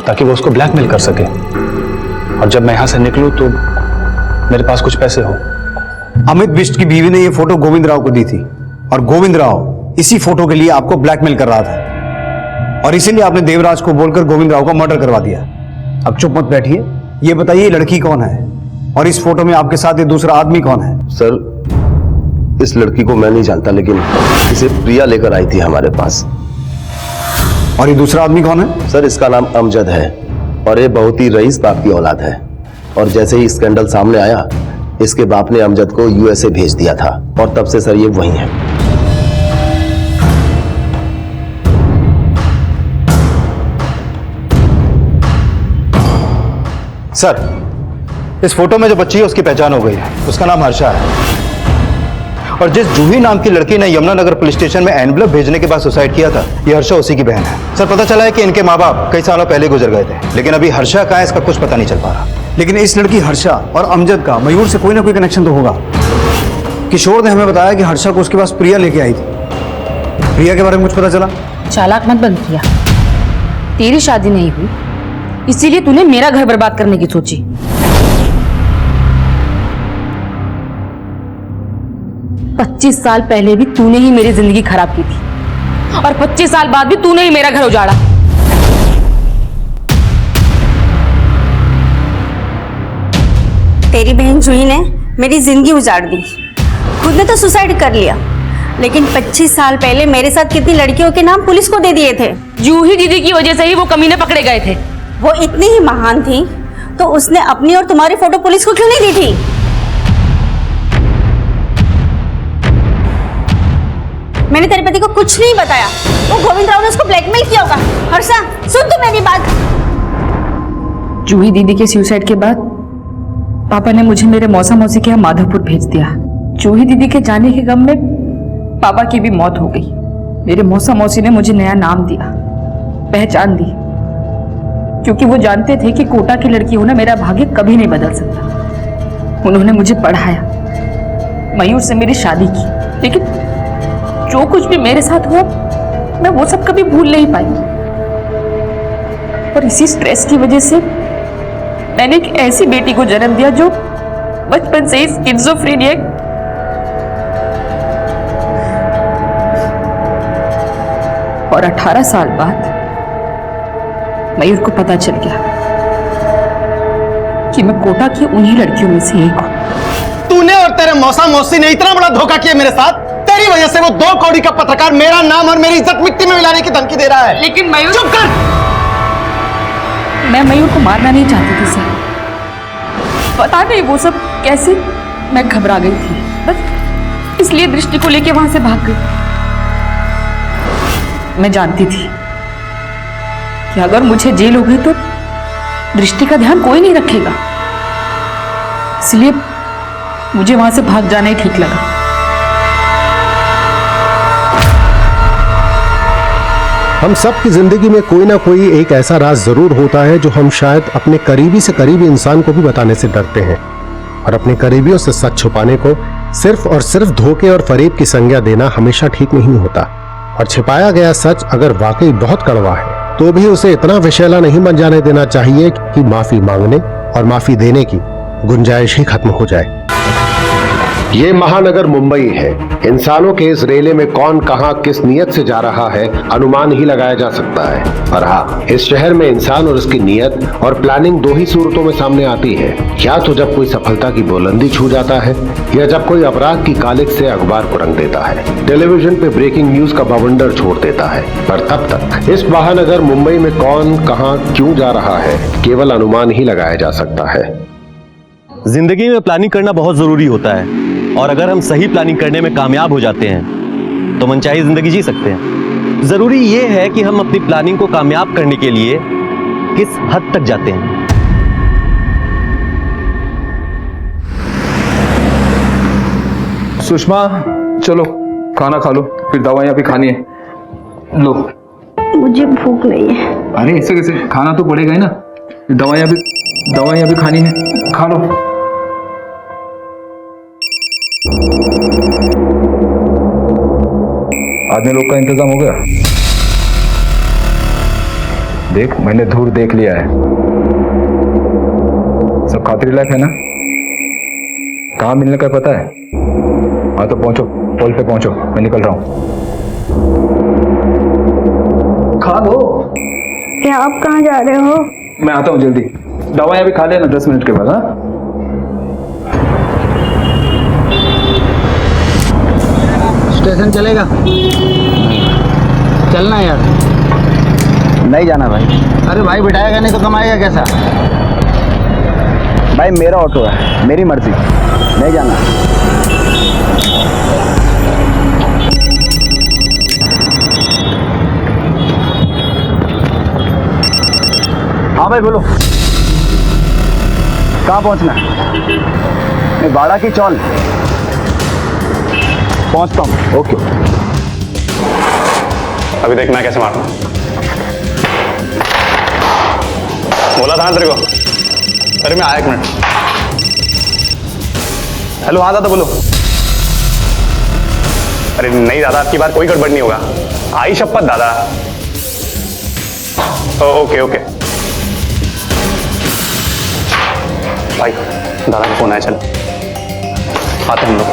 ताकि वो उसको ब्लैकमेल कर सके, और जब मैं यहाँ से निकलूँ तो मेरे पास कुछ पैसे हो। अमित बिष्ट की बीवी ने ये फोटो गोविंद राव को दी थी और गोविंद राव इसी फोटो के लिए आपको ब्लैकमेल कर रहा था और इसीलिए आपने देवराज को बोलकर गोविंद राव का मर्डर करवा दिया। अब चुप मत बैठिए, ये बताइए ये लड़की कौन है और इस फोटो में आपके साथ ये दूसरा आदमी कौन है? सर, इस लड़की को मैं नहीं जानता, लेकिन इसे प्रिया लेकर आई थी हमारे पास। और ये दूसरा आदमी कौन है? सर, इसका नाम अमजद है और ये बहुत ही रईस बाप की औलाद है। और जैसे ही स्कैंडल सामने आया, इसके बाप ने अमजद को यूएसए भेज दिया था और तब से सर ये वही है। सर, इस फोटो में जो बच्ची है उसकी पहचान हो गई है। उसका नाम हर्षा है और जिस जूही नाम की लड़की ने यमुनानगर पुलिस स्टेशन में एनवलप भेजने के बाद सुसाइड किया था, ये हर्षा उसी की बहन है। सर, पता चला है कि इनके माँ बाप कई सालों पहले गुजर गए थे, लेकिन अभी हर्षा कहाँ है इसका कुछ पता नहीं चल पा रहा। लेकिन इस लड़की हर्षा और अमजद का मयूर से कोई ना कोई कनेक्शन तो होगा। किशोर ने हमें बताया कि हर्षा को उसके पास प्रिया लेके आई थी। प्रिया के बारे में कुछ पता चला? चालाक मत बन किया। तेरी शादी नहीं हुई इसीलिए तूने मेरा घर बर्बाद करने की सोची। पच्चीस साल पहले भी तूने ही मेरी जिंदगी खराब की थी और 25 साल बाद भी तूने ही मेरा घर उजाड़ा। तेरी बहन जूही ने मेरी जिंदगी उजाड़ दी। खुद ने तो सुसाइड कर लिया, लेकिन 25 साल पहले मेरे साथ कितनी लड़कियों के नाम पुलिस को दे दिए थे। जूही दीदी की वजह से ही वो कमीने पकड़े गए थे। वो इतनी ही महान थी तो उसने अपनी और तुम्हारी फोटो पुलिस को क्यों नहीं दी थी? मैंने तेरे पति को कुछ नहीं बताया। वो गोविंद राव ने उसको ब्लैकमेल किया होगा। हर्षा, सुन तू मेरी बात। जूही दीदी के सुसाइड के बाद पापा ने मुझे मेरे मौसा मौसी के यहाँ माधवपुर भेज दिया। जूही दीदी के जाने के गम में पापा की भी मौत हो गई। मेरे मौसा मौसी ने मुझे नया नाम दिया, पहचान दी, क्योंकि वो जानते थे कि कोटा की लड़की होना मेरा भाग्य कभी नहीं बदल सकता। उन्होंने मुझे पढ़ाया, मयूर से मेरी शादी की, लेकिन जो कुछ भी मेरे साथ हुआ मैं वो सब कभी भूल नहीं पाई। और इसी स्ट्रेस की वजह से मैंने एक ऐसी बेटी को जन्म दिया जो बचपन से ही स्किज़ोफ्रेनिया और 18 साल बाद मयूर को पता चल गया कि मैं कोटा की उन्हीं लड़कियों में से एक हूं। तूने और तेरे मौसा मौसी ने इतना बड़ा धोखा किया मेरे साथ। तेरी वजह से वो 2 कौड़ी का पत्रकार मेरा नाम और मेरी इज्जत मिट्टी में मिलाने की धमकी दे रहा है। लेकिन मयूर, चुप कर। मैं मयूर को मारना नहीं चाहती थी सर। पता नहीं वो सब कैसे मैं घबरा गई थी, बस इसलिए दृष्टि को लेके वहां से भाग गई। मैं जानती थी कि अगर मुझे जेल हो गई तो दृष्टि का ध्यान कोई नहीं रखेगा, इसलिए मुझे वहां से भाग जाना ही ठीक लगा। हम सब की जिंदगी में कोई ना कोई एक ऐसा राज जरूर होता है जो हम शायद अपने करीबी से करीबी इंसान को भी बताने से डरते हैं, और अपने करीबियों से सच छुपाने को सिर्फ और सिर्फ धोखे और फरेब की संज्ञा देना हमेशा ठीक नहीं होता। और छिपाया गया सच अगर वाकई बहुत कड़वा है तो भी उसे इतना विषैला नहीं बन जाने देना चाहिए कि माफी मांगने और माफी देने की गुंजाइश ही खत्म हो जाए। ये महानगर मुंबई है। इंसानों के इस रेले में कौन कहां किस नियत से जा रहा है अनुमान ही लगाया जा सकता है। और हाँ, इस शहर में इंसान और उसकी नियत और प्लानिंग दो ही सूरतों में सामने आती है, या तो जब कोई सफलता की बुलंदी छू जाता है या जब कोई अपराध की कालिक से अखबार को रंग देता है, टेलीविजन पे ब्रेकिंग न्यूज का बवंडर छोड़ देता है। पर तब तक इस महानगर मुंबई में कौन कहां क्यों जा रहा है केवल अनुमान ही लगाया जा सकता है। जिंदगी में प्लानिंग करना बहुत जरूरी होता है, और अगर हम सही प्लानिंग करने में कामयाब हो जाते हैं तो मनचाही जिंदगी जी सकते हैं। जरूरी यह है कि हम अपनी प्लानिंग को कामयाब करने के लिए किस हद तक जाते हैं। सुषमा, चलो खाना खा लो, फिर दवाइयां भी खानी है। लो। मुझे भूख नहीं है। अरे ऐसे कैसे, खाना तो पड़ेगा ही ना, दवाइयां भी खानी है, खा लो। आदमी लोग का इंतजाम हो गया? देख, मैंने धूर देख लिया है, सब खातिर लायक है ना? कहाँ मिलने का पता है? हाँ तो पहुंचो, पोल पे पहुंचो, मैं निकल रहा हूं। खा लो। क्या आप कहाँ जा रहे हो? मैं आता हूँ जल्दी, दवाइयां भी खा लेना 10 मिनट के बाद। हाँ, स्टेशन चलेगा? चलना यार। नहीं जाना भाई। अरे भाई, बिठाएगा नहीं तो कमाएगा कैसा? भाई मेरा ऑटो है, मेरी मर्जी, नहीं जाना। हाँ भाई बोलो, कहाँ पहुँचना है? बाड़ा की चौल पहुँचता हूँ। ओके। अभी देख मैं कैसे मारता हूँ। बोला था ना तेरे को। अरे मैं आया, एक मिनट। हेलो, हाँ दादा बोलो। अरे नहीं दादा, आपकी बार कोई गड़बड़ नहीं होगा, आई शपथ दादा। ओके ओके भाई, दादा का फोन आया, चल आते हम लोग।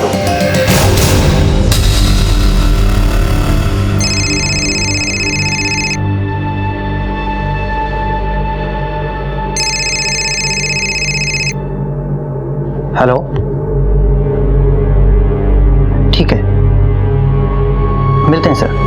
हेलो, ठीक है, मिलते हैं सर।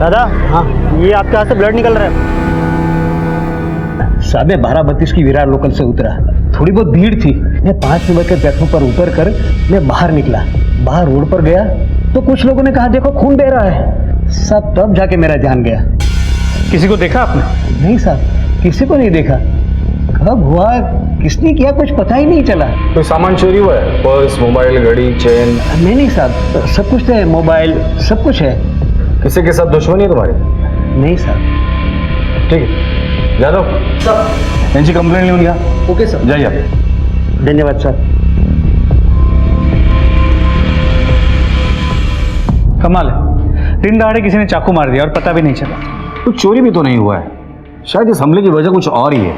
दादा, हाँ, ये आपके हाथ से ब्लड निकल रहा है। साहब, मैं 12:32 की विरार लोकल से उतरा, थोड़ी बहुत भीड़ थी, मैं 5 नंबर के प्लेटफॉर्म पर उतर कर मैं बाहर निकला। बाहर रोड पर गया तो कुछ लोगों ने कहा देखो खून बह रहा है। साहब तब जाके मेरा ध्यान गया। किसी को देखा आपने? नहीं साहब, किसी को नहीं देखा। कब हुआ, किसने किया, कुछ पता ही नहीं चला। कोई सामान चोरी हुआ है? पर्स, मोबाइल, घड़ी, चेन? नहीं साहब, सब कुछ है, मोबाइल सब कुछ है। किसी के साथ दुश्मनी है तुम्हारी? नहीं साहब। ठीक है, जा दो सर, इनकी कंप्लेंट लिखूंगी। ओके सर, जाइए आप। धन्यवाद सर। कमाल है, दिन दहाड़े किसी ने चाकू मार दिया और पता भी नहीं चला। कुछ चोरी भी तो नहीं हुआ है, शायद इस हमले की वजह कुछ और ही है।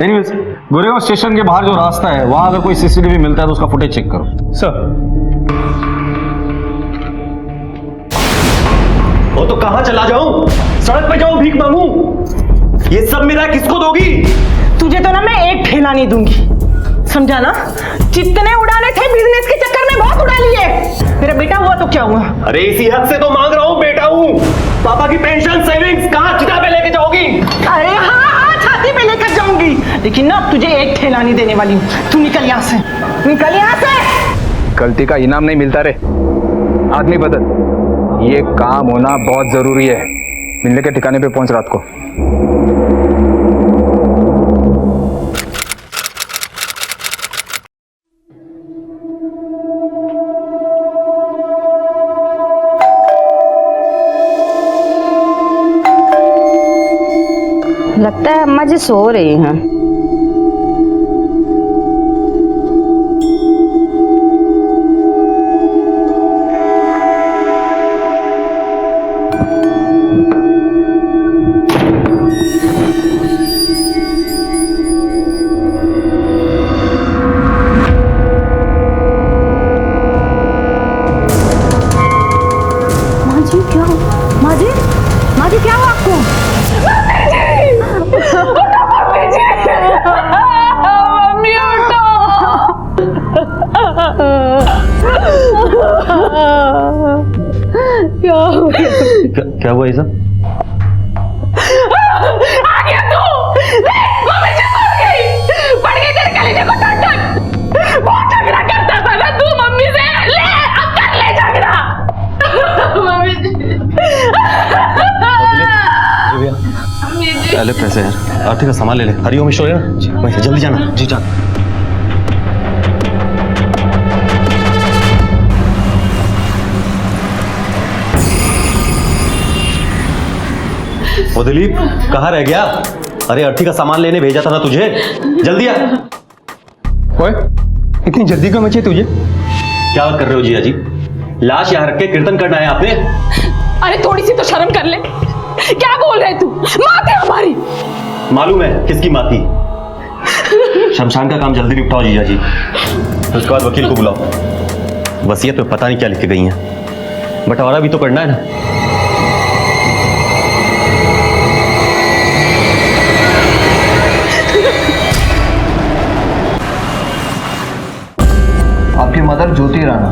एनीवेज, गोरेगांव स्टेशन के बाहर जो रास्ता है वहां अगर कोई सीसीटीवी मिलता है तो उसका फुटेज चेक करो। सर। वो तो कहां चला जाऊं? सड़क पे जाऊं, भीख मांगूं? ये सब मेरा किसको दोगी? तुझे तो ना मैं एक ठेला नहीं दूंगी, समझा ना? जितने उड़ाने थे बिजनेस के चक्कर में बहुत उड़ा लिए। मेरा बेटा हुआ तो क्या हुआ? अरे इसी हद से तो मांग रहा हूँ, बेटा हूँ। पापा की पेंशन सेविंग्स कहाँ चिता पे लेके जाओगी? अरे हाँ, छाती पे लेकर जाऊंगी, लेकिन ना तुझे एक ठेला नहीं देने वाली हूँ। तू निकल यहाँ से, निकल यहाँ से। गलती का इनाम नहीं मिलता रे, आदमी बदल। ये काम होना बहुत जरूरी है। मिलने के ठिकाने पे पहुंच रात को। लगता है अम्मा जी सो रही हैं। माँ जी क्या हुआ आपको? मम्मी उठो। क्या हुआ ऐसा? आ गया तू? मम्मी जी मर गई, पड़ गई तेरे कलेजे को टन। बहुत झगड़ा करता था ना तू मम्मी से, ले अब कर ले झगड़ा। मम्मी जी पहले पैसे यार, आरती का सामान ले ले। हरिओम ईश्वर ना, वैसे जल्दी जाना। जी जान। ओ दिलीप, कहाँ रह गया? अरे अर्थी का सामान लेने भेजा था ना तुझे, जल्दी आ। ओए, इतनी जल्दी क्यों मची तुझे? क्या बात कर रहे हो जिया जी? लाश यहाँ रख के कीर्तन करना है आपने? अरे थोड़ी सी तो शर्म कर ले। क्या बोल रहे तू? माँ थी हमारी। मालूम है किसकी माँ थी। शमशान का काम जल्दी निपटाओ जीजा जी, उसके बाद वकील को बुलाओ। वसीयत में पता नहीं क्या लिख के गई हैं, बंटवारा भी तो करना है ना। आपकी मदर ज्योति राणा,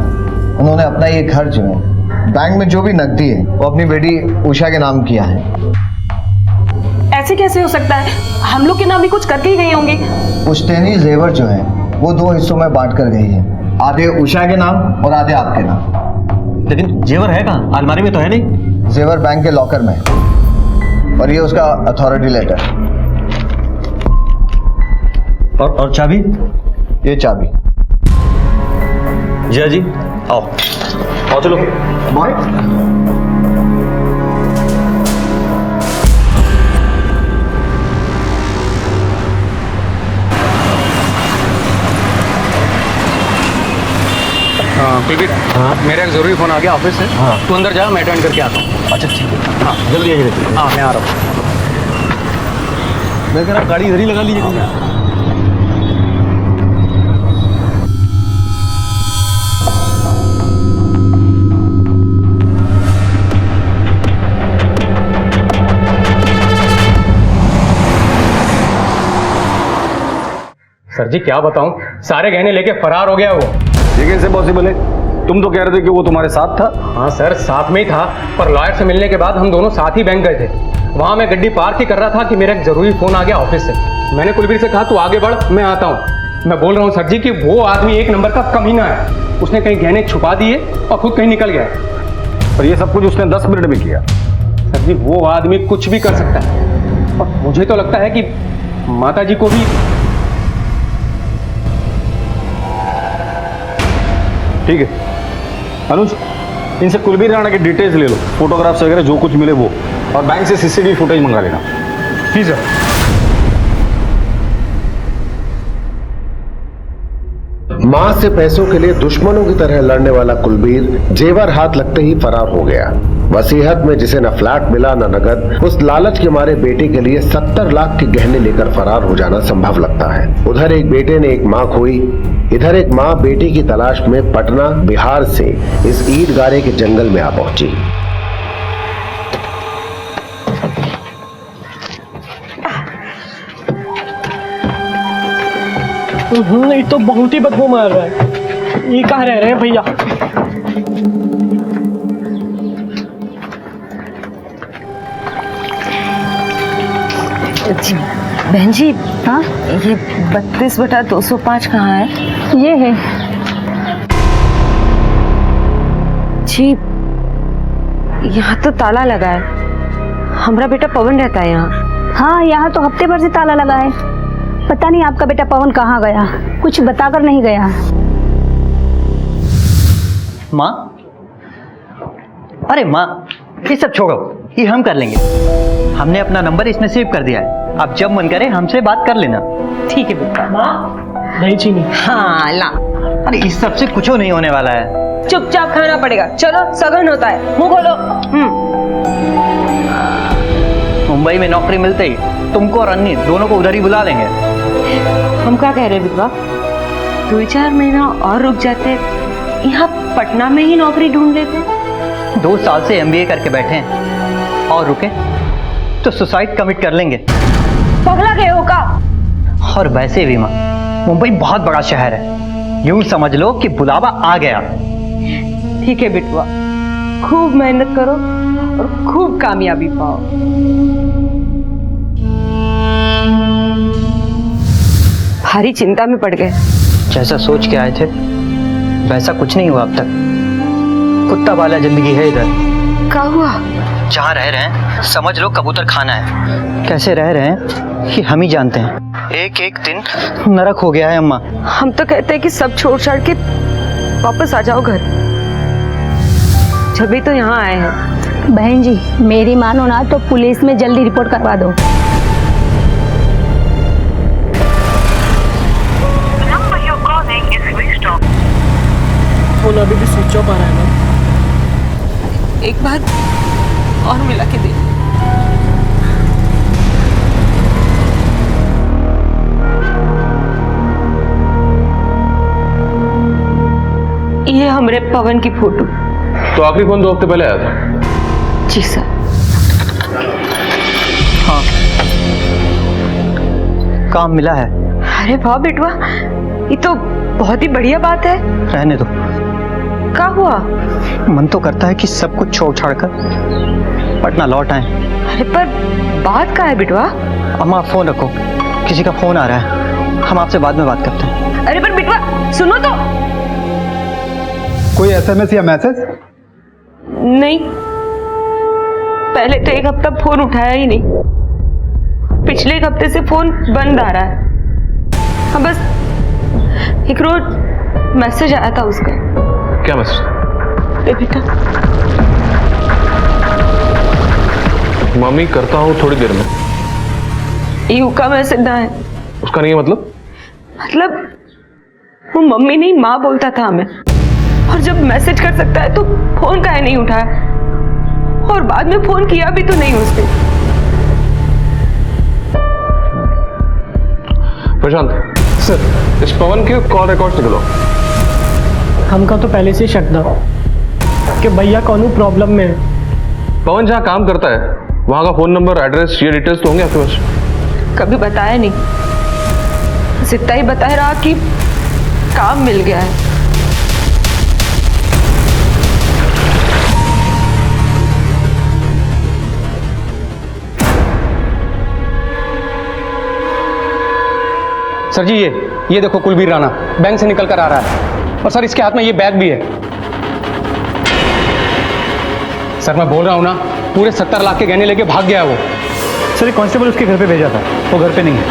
उन्होंने अपना ये घर जो है बैंक में जो भी नकदी है वो अपनी बेटी उषा के नाम किया है। ऐसे कैसे हो सकता है? हम लोग के नाम भी कुछ करके ही गई होंगी। पुश्तैनी जेवर जो है वो 2 हिस्सों में बांट कर गई है, आधे उषा के नाम और आधे आपके नाम। लेकिन जेवर है कहाँ? अलमारी में तो है नहीं। जेवर बैंक के लॉकर में, और ये उसका अथॉरिटी लेटर। और चाबी? ये चाबी। जिया जी आओ, आओ चलो। बॉय कुलदीप, मेरा एक जरूरी फोन आ गया ऑफिस से। तू अंदर जा, मैं अटेंड करके आता हूँ। अच्छा ठीक है, हाँ जल्दी आइए। हाँ मैं आ रहा हूँ। मैं कह रहा हूँ गाड़ी इधर ही लगा लीजिए। सर जी क्या बताऊं, सारे गहने लेके फरार हो गया वो। ये कैसे पॉसिबल है? तुम तो कह रहे थे कि वो तुम्हारे साथ था। हाँ सर, साथ में ही था, पर लॉयर से मिलने के बाद हम दोनों साथ ही बैंक गए थे। वहां मैं गड्डी पार्क ही कर रहा था कि मेरा एक जरूरी फोन आ गया ऑफिस से। मैंने कुलवीर से कहा तू आगे बढ़, मैं आता हूँ। मैं बोल रहा हूँ सर जी कि वो आदमी एक नंबर का कमीना है। उसने कहीं गहने छुपा दिए और खुद कहीं निकल गया। और ये सब कुछ उसने 10 मिनट में किया। सर जी वो आदमी कुछ भी कर सकता है, और मुझे तो लगता है कि माता जी को भी। ठीक है अनुज, इनसे कुलवीर राणा की डिटेल्स ले लो, फोटोग्राफ्स वगैरह जो कुछ मिले वो, और बैंक से सीसीटीवी फुटेज मंगा लेना। जी सर। मां से पैसों के लिए दुश्मनों की तरह लड़ने वाला कुलबीर जेवर हाथ लगते ही फरार हो गया। वसीयत में जिसे न फ्लैट मिला न नगद, उस लालच के मारे बेटे के लिए 70 लाख के गहने लेकर फरार हो जाना संभव लगता है। उधर एक बेटे ने एक मां खोई, इधर एक मां बेटी की तलाश में पटना बिहार से इस ईद गारे के जंगल में आ पहुंची। ये तो बहुत ही बदबू मार रहा है। ये कहाँ रह रहे हैं भैया? बहन जी, हाँ, ये 32/205 कहाँ है? ये है जी। यहाँ तो ताला लगा है। हमारा बेटा पवन रहता है यहाँ। हाँ, यहाँ तो हफ्ते भर से ताला लगा है। पता नहीं आपका बेटा पवन कहाँ गया, कुछ बताकर नहीं गया। माँ, अरे माँ, ये सब छोड़ो, ये हम कर लेंगे। हमने अपना नंबर इसमें सेव कर दिया है। आप जब मन करे हमसे बात कर लेना। ठीक है बेटा। माँ, दही चीनी। हाँ ला। अरे इस सब से कुछ नहीं होने वाला है। चुपचाप खाना पड़ेगा। चलो, सगन होता है, मुंह खोलो। मुंबई में नौकरी मिलते ही तुमको और अन्य दोनों को उधर ही बुला लेंगे। हम क्या कह रहे हैं बिटवा, 2-4 महीना और रुक जाते, यहाँ पटना में ही नौकरी ढूंढ लेते। 2 साल से MBA करके बैठे हैं, और रुके तो सुसाइड कमिट कर लेंगे। पगला गए हो का? और वैसे भी माँ, मुंबई बहुत बड़ा शहर है, यूं समझ लो कि बुलावा आ गया। ठीक है बिटवा, खूब मेहनत करो और खूब कामयाबी पाओ। भारी चिंता में पड़ गए। जैसा सोच के आए थे वैसा कुछ नहीं हुआ अब तक। कुत्ता वाला जिंदगी है इधर। क्या हुआ? जहाँ रह रहे हैं समझ लो कबूतर खाना है। कैसे रह रहे हैं कि हम ही जानते हैं। एक एक दिन नरक हो गया है अम्मा। हम तो कहते हैं कि सब छोड़ छाड़ के वापस आ जाओ घर, जब तो यहाँ आए हैं। बहन जी, मेरी मानो ना तो पुलिस में जल्दी रिपोर्ट करवा दो। फोन अभी भी स्विच ऑफ आ रहा है ना। एक बार और मिला के दे। ये हमरे पवन की फोटो। तो आखिरी फोन 2 हफ्ते पहले आया था? जी सर। हाँ, काम मिला है। अरे वाह बेटवा, ये तो बहुत ही बढ़िया बात है। रहने दो। क्या हुआ? मन तो करता है कि सब कुछ छोड़ छाड़ कर पटना लौट आए। अरे पर बात क्या है बेटवा? अम्मा फोन रखो, किसी का फोन आ रहा है, हम आपसे बाद में बात करते हैं। अरे पर बेटवा सुनो तो। कोई SMS या मैसेज? नहीं, पहले तो 1 हफ्ता फोन उठाया ही नहीं। पिछले 1 हफ्ते से फोन बंद आ रहा है। हाँ, बस एक रोज मैसेज आया था उसका। क्या मैसेज? ए बेटा, मम्मी करता हूँ थोड़ी देर में। यू का मैसेज ना है। उसका नहीं है मतलब? मतलब वो मम्मी नहीं माँ बोलता था हमें, और जब मैसेज कर सकता है तो फोन काहे नहीं उठाया, और बाद में फोन किया भी तो नहीं उसने। प्रशांत सर, इस पवन के कॉल रिकॉर्ड्स निकलो। हमका तो पहले से शक था कि भैया कौन प्रॉब्लम में है। पवन जहाँ काम करता है वहां का फोन नंबर, एड्रेस, ये डिटेल्स तो होंगे आपके पास? कभी बताया नहीं, बस इतना ही बताया रहा कि काम मिल गया है। सर जी, ये देखो कुलबीर राणा बैंक से निकल कर आ रहा है, और सर इसके हाथ में ये बैग भी है। सर मैं बोल रहा हूँ ना, पूरे 70 लाख के गहने लेके भाग गया है वो। सर कांस्टेबल उसके घर पे भेजा था, वो घर पे नहीं है।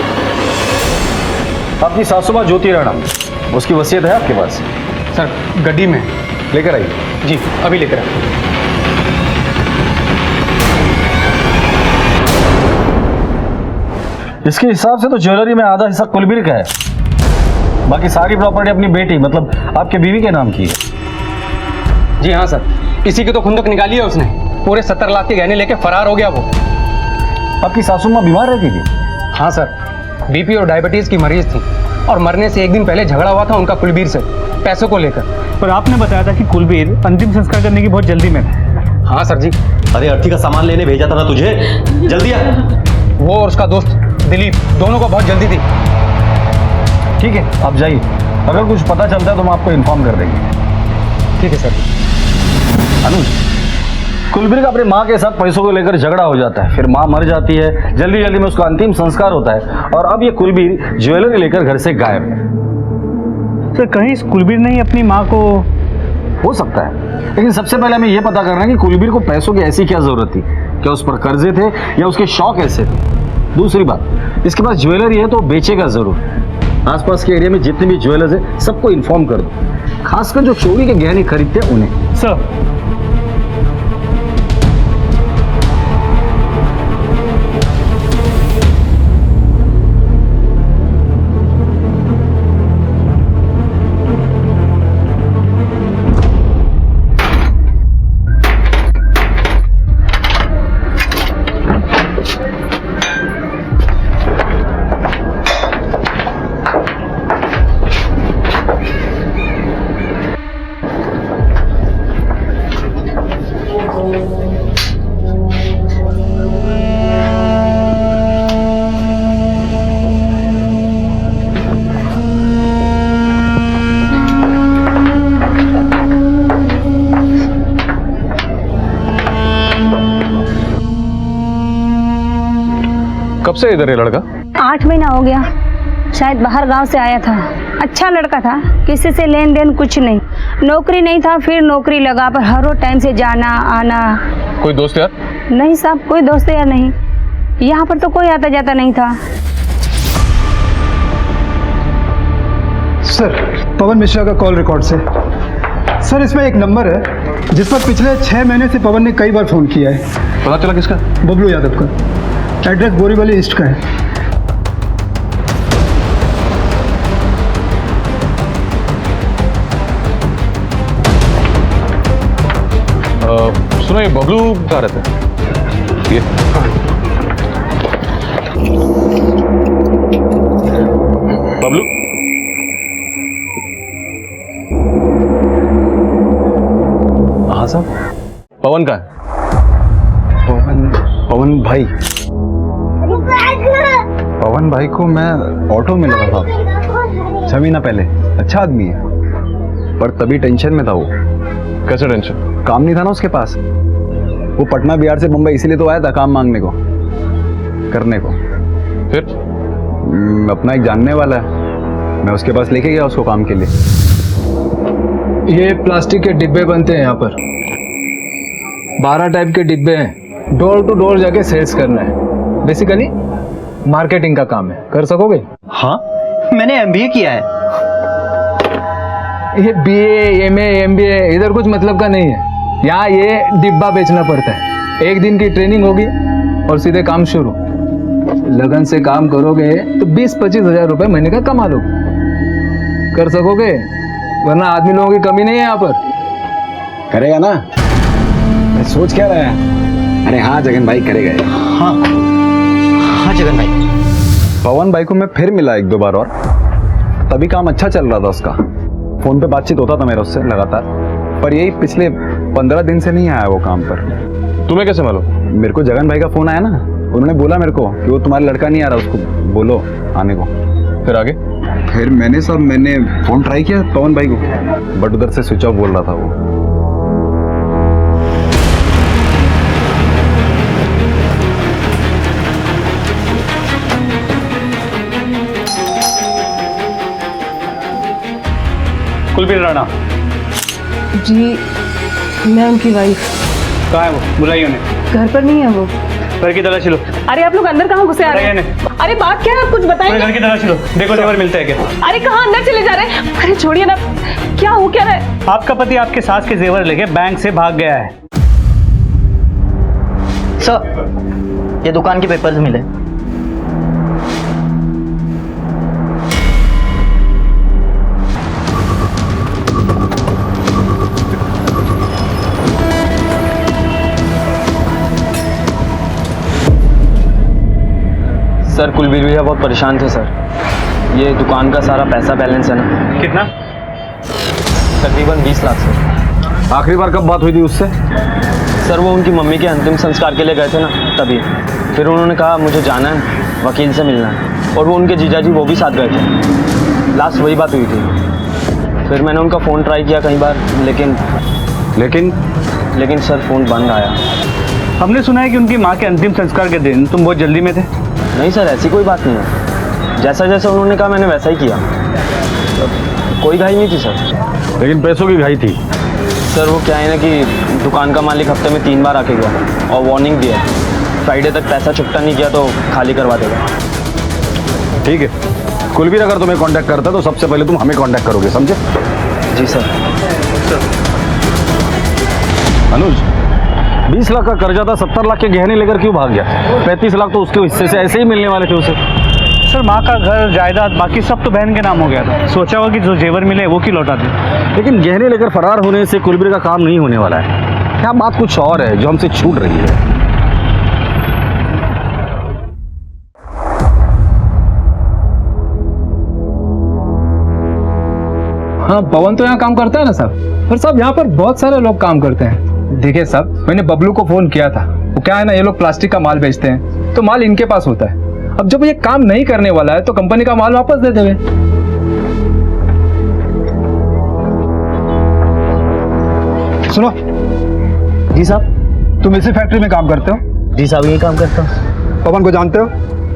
आपकी सासू माँ ज्योति राणा, उसकी वसीयत है आपके पास? सर गड्डी में लेकर आइए। जी अभी लेकर आइए। इसके हिसाब से तो ज्वेलरी में आधा हिस्सा कुलबीर का है, बाकी सारी प्रॉपर्टी अपनी बेटी मतलब आपके बीवी के नाम की है। जी हाँ सर, इसी की तो खुंदक निकाली है उसने। पूरे 70 लाख के गहने लेके फरार हो गया वो। आपकी सासू माँ बीमार रहती थी? हाँ सर, BP और डायबिटीज की मरीज थी, और मरने से 1 दिन पहले झगड़ा हुआ था उनका कुलबीर से पैसों को लेकर। पर आपने बताया था कि कुलबीर अंतिम संस्कार करने की बहुत जल्दी में था। हाँ सर जी। अरे अर्थी का सामान लेने भेजा था ना तुझे, जल्दी आ। वो और उसका दोस्त दिलीप, दोनों को बहुत जल्दी थी। ठीक है, आप जाइए। अगर कुछ पता चलता है तो हम आपको इन्फॉर्म कर देंगे। ठीक है सर। अनुज, कुलबीर का अपनी माँ के साथ पैसों को लेकर झगड़ा हो जाता है, फिर माँ मर जाती है, जल्दी जल्दी में उसका अंतिम संस्कार होता है, और अब ये कुलबीर ज्वेलरी लेकर घर से गायब है। सर कहीं कुलबीर ने ही अपनी माँ को... हो सकता है, लेकिन सबसे पहले हमें यह पता करना है कि कुलबीर को पैसों की ऐसी क्या जरूरत थी, क्या उस पर कर्जे थे या उसके शौक ऐसे थे। दूसरी बात, इसके पास ज्वेलरी है तो बेचेगा जरूर। आसपास के एरिया में जितने भी ज्वेलर्स है सबको इन्फॉर्म कर दो, खासकर जो चोरी के गहने खरीदते हैं उन्हें। सर कब से इधर है लड़का? 8 महीना हो गया, शायद बाहर गांव से आया था। अच्छा लड़का था, किसी से लेन देन कुछ नहीं, नौकरी नहीं था, फिर नौकरी लगा, पर हर रोज टाइम से जाना आना। कोई दोस्त यार? नहीं साहब, कोई दोस्त यार नहीं, यहाँ पर तो कोई आता जाता नहीं था। सर पवन मिश्रा का कॉल रिकॉर्ड से। सर इसमें एक नंबर है जिस पर पिछले 6 महीने से पवन ने कई बार फोन किया है। पता चला किसका? बबलू यादव का। एड्रेस बोरीवली ईस्ट का है। सुनो, ये बबलू कहाँ रहता है? ये बबलू? हाँ साहब। पवन का है? पवन भाई? पवन भाई को मैं ऑटो में लगा था 6 महीना पहले। अच्छा आदमी है, पर तभी टेंशन में था वो। कैसे टेंशन? काम नहीं था ना उसके पास। वो पटना बिहार से मुंबई इसीलिए तो आया था काम मांगने को, करने को। फिर अपना एक जानने वाला है, मैं उसके पास लेके गया उसको काम के लिए। ये प्लास्टिक के डिब्बे बनते हैं यहाँ पर, 12 टाइप के डिब्बे हैं। डोर टू डोर जाके सेल्स करना है, बेसिकली मार्केटिंग का काम है। कर सकोगे? हाँ, मैंने MBA किया है। ये BA, MA, MBA इधर कुछ मतलब का नहीं है। यहाँ ये डिब्बा बेचना पड़ता है। 1 दिन की ट्रेनिंग होगी और सीधे काम शुरू। लगन से काम करोगे तो 20-25 हजार रुपए महीने का कमा लो। कर सकोगे? वरना आदमी लोगों की कमी नहीं है यहाँ पर। करेगा ना? मैं सोच क्या रहा है? अरे हाँ जगन भाई करेगा। हाँ हाँ जगन भाई। पवन भाई को मैं फिर मिला 1-2 बार और तभी काम अच्छा चल रहा था उसका। फोन पे बातचीत होता था मेरा उससे लगातार, पर यही पिछले 15 दिन से नहीं आया वो काम पर। तुम्हें कैसे मालूम? मेरे को जगन भाई का फोन आया ना, उन्होंने बोला मेरे को कि वो तुम्हारा लड़का नहीं आ रहा, उसको बोलो आने को। फिर आगे? फिर मैंने फोन ट्राई किया पवन भाई को, बट उधर से स्विच ऑफ बोल रहा था वो। कुलबीर राणा जी, मैं उनकी वाइफ। कहाँ है वो? बुलाइए उन्हें। घर पर नहीं है वो। घर की तलाशी लो। अरे आप लोग अंदर कहाँ घुसे आ रहे हैं? अरे बात क्या है, आप कुछ बताएंगे? घर की तलाशी लो, देखो जेवर मिलता है क्या। अरे कहाँ अंदर चले जा रहे हैं? अरे छोड़िए ना, क्या हो क्या रहा है? आपका पति आपके सास के जेवर लेके बैंक से भाग गया है। सर, ये दुकान के पेपर्स मिले। सर कुलबीर भैया बहुत परेशान थे सर। ये दुकान का सारा पैसा बैलेंस है ना। कितना? तकरीबन 20 लाख सर। आखिरी बार कब बात हुई थी उससे? सर वो उनकी मम्मी के अंतिम संस्कार के लिए गए थे ना, तभी। फिर उन्होंने कहा मुझे जाना है, वकील से मिलना है। और वो उनके जीजा जी वो भी साथ गए थे। लास्ट वही बात हुई थी। फिर मैंने उनका फ़ोन ट्राई किया कई बार, लेकिन सर फ़ोन बंद आया। हमने सुना है कि उनकी माँ के अंतिम संस्कार के दिन तुम बहुत जल्दी में थे। नहीं सर, ऐसी कोई बात नहीं है। जैसा जैसा उन्होंने कहा मैंने वैसा ही किया। कोई घाई नहीं थी सर। लेकिन पैसों की घाई थी। सर वो क्या है ना कि दुकान का मालिक हफ्ते में 3 बार आके गया और वार्निंग दिया, फ्राइडे तक पैसा चुकता नहीं किया तो खाली करवा देगा। ठीक है, कुलबीर अगर तुम्हें कांटेक्ट करता तो सबसे पहले तुम हमें कांटेक्ट करोगे, समझे? जी सर। अनुज, 20 लाख का कर्जा था, 70 लाख के गहने लेकर क्यों भाग गया? 35 लाख तो उसके हिस्से से ऐसे ही मिलने वाले थे उसे। सर माँ का घर, जायदाद, बाकी सब तो बहन के नाम हो गया था। सोचा होगा कि जो जेवर मिले वो क्यों लौटा दे। लेकिन गहने लेकर फरार होने से कुलबीर का काम नहीं होने वाला है। क्या बात कुछ और है जो हमसे छूट रही है? हाँ, पवन तो यहाँ काम करता है ना साहब, और साहब यहाँ पर बहुत सारे लोग काम करते हैं। देखिए साहब, मैंने बबलू को फोन किया था। वो क्या है ना, ये लोग प्लास्टिक का माल बेचते हैं तो माल इनके पास होता है। अब जब ये काम नहीं करने वाला है तो कंपनी का माल वापस दे देवे। सुनो जी साहब। तुम इसी फैक्ट्री में काम करते हो? जी साहब, यही काम करता हूँ। पवन को जानते हो?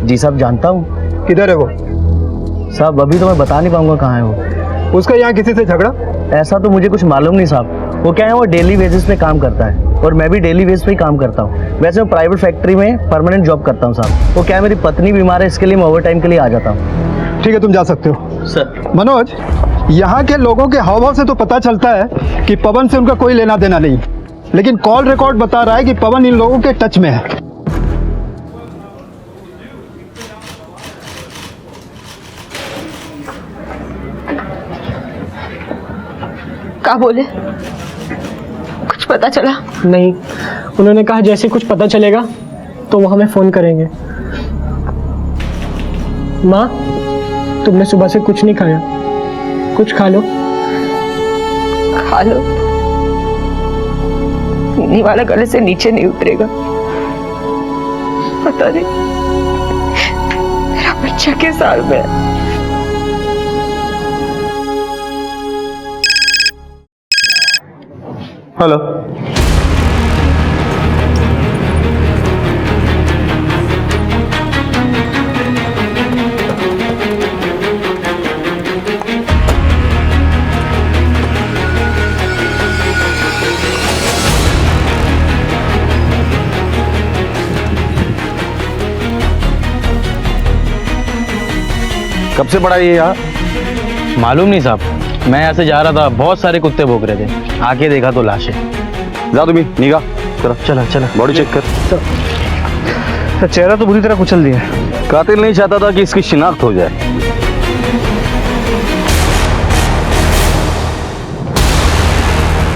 जी साहब, जानता हूँ। किधर है वो? साहब अभी तो मैं बता नहीं पाऊंगा कहाँ है वो। उसका यहाँ किसी से झगड़ा? ऐसा तो मुझे कुछ मालूम नहीं साहब। वो क्या है, वो डेली बेसिस पे काम करता है और मैं भी डेली बेसिस पे ही काम करता हूँ। वैसे मैं प्राइवेट फैक्ट्री में परमानेंट जॉब करता हूँ साहब। वो क्या है, मेरी पत्नी बीमार है, इसके लिए मैं ओवर टाइम के लिए आ जाता हूँ। ठीक है, तुम जा सकते हो। सर मनोज, यहाँ के लोगों के हाव भाव से तो पता चलता है कि पवन से उनका कोई लेना देना नहीं, लेकिन कॉल रिकॉर्ड बता रहा है कि पवन इन लोगों के टच में है। क्या बोले? कुछ पता चला? नहीं, उन्होंने कहा जैसे कुछ पता चलेगा तो वो हमें फ़ोन करेंगे। माँ, तुमने सुबह से कुछ नहीं खाया, कुछ खा लो। खा लो? पीने वाला गले से नीचे नहीं उतरेगा। पता नहीं मेरा बच्चा किस हाल में है। हेलो, कब से पड़ा ये यहाँ? मालूम नहीं साहब, मैं यहाँ से जा रहा था, बहुत सारे कुत्ते भौंक रहे थे, आके देखा तो लाश है। जा तुम्हें निगाह चलो, चला चला बॉडी चेक कर। तो चेहरा तो बुरी तरह कुचल दिया है। कातिल नहीं चाहता था कि इसकी शिनाख्त हो जाए।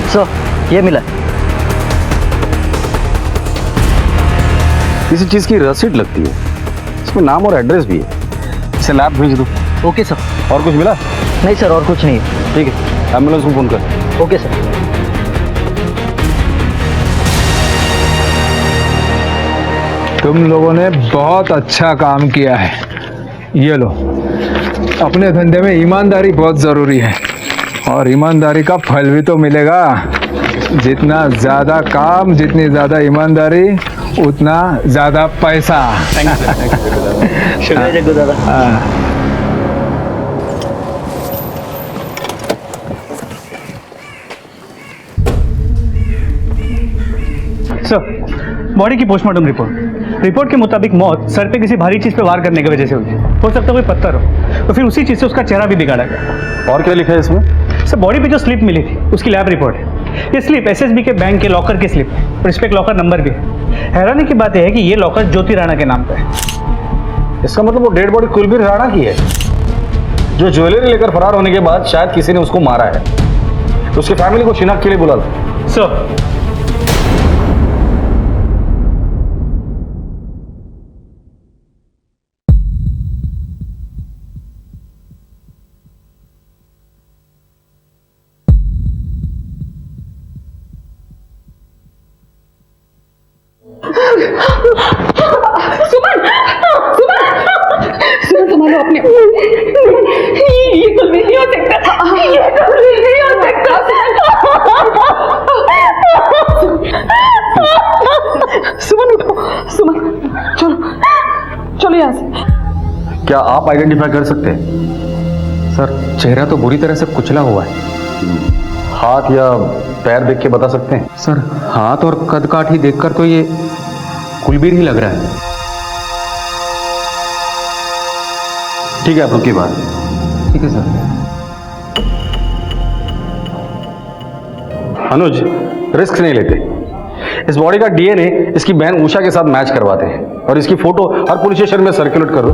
सर ये मिला। किसी चीज की रसीद लगती है, इसमें नाम और एड्रेस भी है। इसे लैब भेज दो। Okay sir. और कुछ मिला? नहीं सर, और कुछ नहीं है। ठीक है, एम्बुलेंस को फोन कर। Okay sir. तुम लोगों ने बहुत अच्छा काम किया है। ये लो, अपने धंधे में ईमानदारी बहुत जरूरी है और ईमानदारी का फल भी तो मिलेगा। जितना ज्यादा काम, जितनी ज्यादा ईमानदारी, उतना ज्यादा पैसा। शुक्रिया जग्गू दादा। सर, बॉडी की पोस्टमार्टम रिपोर्ट के मुताबिक मौत सर पे किसी भारी चीज पे वार करने की वजह से हुई है। हो सकता है कोई पत्थर हो, तो फिर उसी चीज से उसका चेहरा भी बिगाड़ा गया। और क्या लिखा है इसमें? सर, बॉडी पे जो स्लिप मिली थी उसकी लैब रिपोर्ट है। ये स्लिप एसएसबी के बैंक के लॉकर की स्लिप है और इस पे एक लॉकर नंबर भी है। हैरानी की बात यह है कि ये लॉकर ज्योति राणा के नाम पे है। इसका मतलब वो डेड बॉडी कुलबीर राणा की है, जो ज्वेलरी लेकर फरार होने के बाद शायद किसी ने उसको मारा है। तो उसकी फैमिली को शिनाख्त के लिए बुला लो। सर, ये कुलबीर नहीं हो सकता, ये कुलबीर नहीं हो सकता। सुमन उठो, सुमन चलो चलो यहाँ से। क्या आप आइडेंटिफाई कर सकते हैं? सर चेहरा तो बुरी तरह से कुचला हुआ है। हाथ या पैर देख के बता सकते हैं? सर हाथ और कद काठ ही देखकर तो ये कुलबीर ही लग रहा है। ठीक है, आप रुकिए बात। ठीक है सर। अनुज, रिस्क नहीं लेते। इस बॉडी का डीएनए इसकी बहन उषा के साथ मैच करवाते हैं और इसकी फोटो हर पुलिस स्टेशन में सर्कुलेट कर दो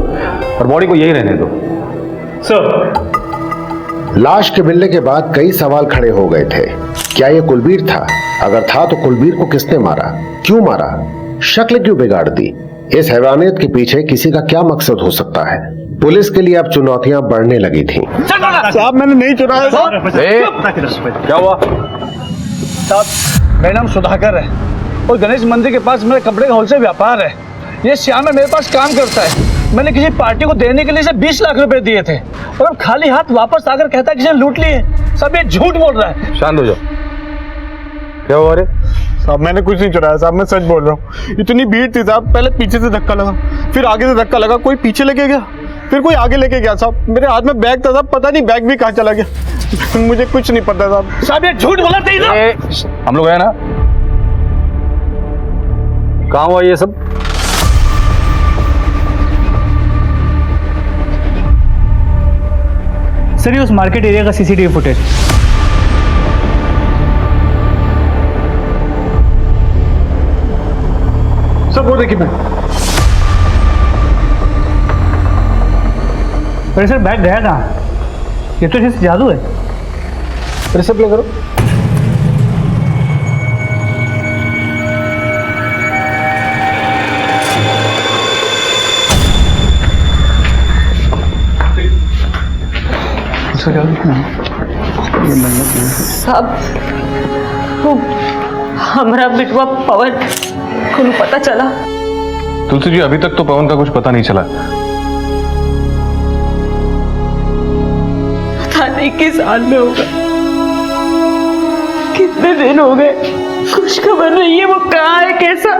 और बॉडी को यही रहने दो। सर, लाश के मिलने के बाद कई सवाल खड़े हो गए थे। क्या यह कुलबीर था? अगर था तो कुलबीर को किसने मारा, क्यों मारा, शक्ल क्यों बिगाड़ दी? इस हैवानियत के पीछे किसी का क्या मकसद हो सकता है? पुलिस के लिए अब चुनौतियां बढ़ने लगी थीं। साहब मैंने नहीं चुराया साहब। क्या हुआ? साहब मेरा नाम सुधाकर है और गणेश मंदिर के पास मेरे कपड़े का होलसेल व्यापार है। ये श्याम है, मेरे पास काम करता है। मैंने किसी पार्टी को देने के लिए इसे 20 लाख रुपए दिए थे और अब खाली हाथ वापस आकर कहता है कि इसे लूट लिए। सब ये झूठ बोल रहा है। शांत हो जाओ। क्या हुआ रे? साहब मैंने कुछ नहीं चुराया साहब, मैं सच बोल रहा हूँ। इतनी भीड़ थी साहब, पहले पीछे से धक्का लगा, फिर आगे से धक्का लगा, कोई पीछे लेके गया, फिर कोई आगे लेके गया साहब। मेरे हाथ में बैग था साहब, पता नहीं बैग भी कहाँ चला गया। मुझे कुछ नहीं पता साहब। साहब ये झूठ बोला था। हम लोग है ना, कहाँ हुआ ये सब? सर ये उस मार्केट एरिया का सीसीटीवी फुटेज। सब वो देखिए मैं। पर सर बैग गया कहाँ? ये तो जैसे जादू है। रिसिप्ट प्ले करो। साहब वो हमारा बिटवा पवन को पता चला? तुलसी जी, अभी तक तो पवन का कुछ पता नहीं चला। पता नहीं किस हाल में होगा, कितने दिन हो गए, कुछ खबर नहीं है वो कहाँ है, कैसा।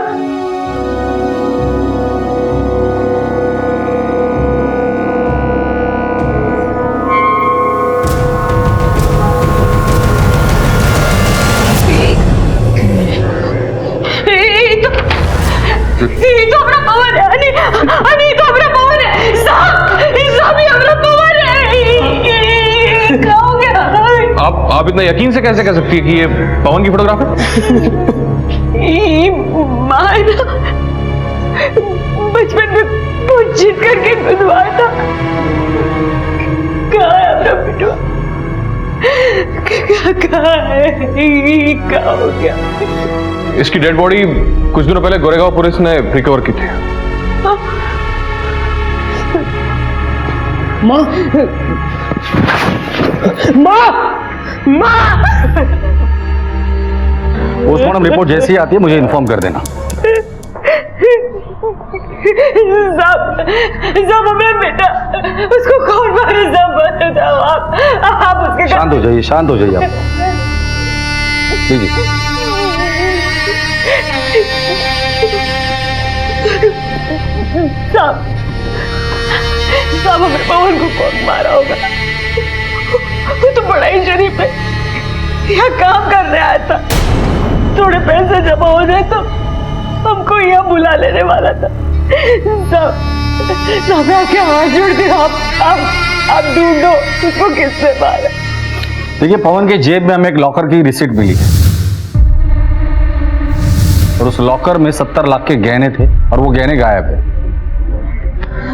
ये तो अपना पवन है, अनी तो अपना पवन है, साहब ये अपना पवन है। क्या हो गया? आप इतना यकीन से कैसे कह सकती है कि ये पवन की फोटोग्राफ है? माँ ना बचपन में बहुत जिद करके गुदवाया था। कहाँ है अपना बेटवा? कहाँ है? क्या हो गया? इसकी डेड बॉडी कुछ दिनों पहले गोरेगांव पुलिस ने रिकवर की थी। माँ माँ माँ, पोस्टमार्टम रिपोर्ट जैसी आती है मुझे इन्फॉर्म कर देना। सब हमें बेटा उसको कौन मारे? सब बताओ आप उसके। शांत हो जाइए, शांत हो जाइए आप। जी साहब हमें पवन को कौन मारा होगा? वो तो बड़ा ही शरीफ है, यहाँ काम करने आया था। थोड़े पैसे जमा हो जाए तो हमको यहाँ बुला लेने वाला था। साहब मैं आके आवाज जोड़ती हूँ, आप ढूंढो उसको किसने मारा। देखिए, पवन के जेब में हमें एक लॉकर की रिसीट मिली है और उस लॉकर में 70 लाख के गहने थे और वो गहने गायब है।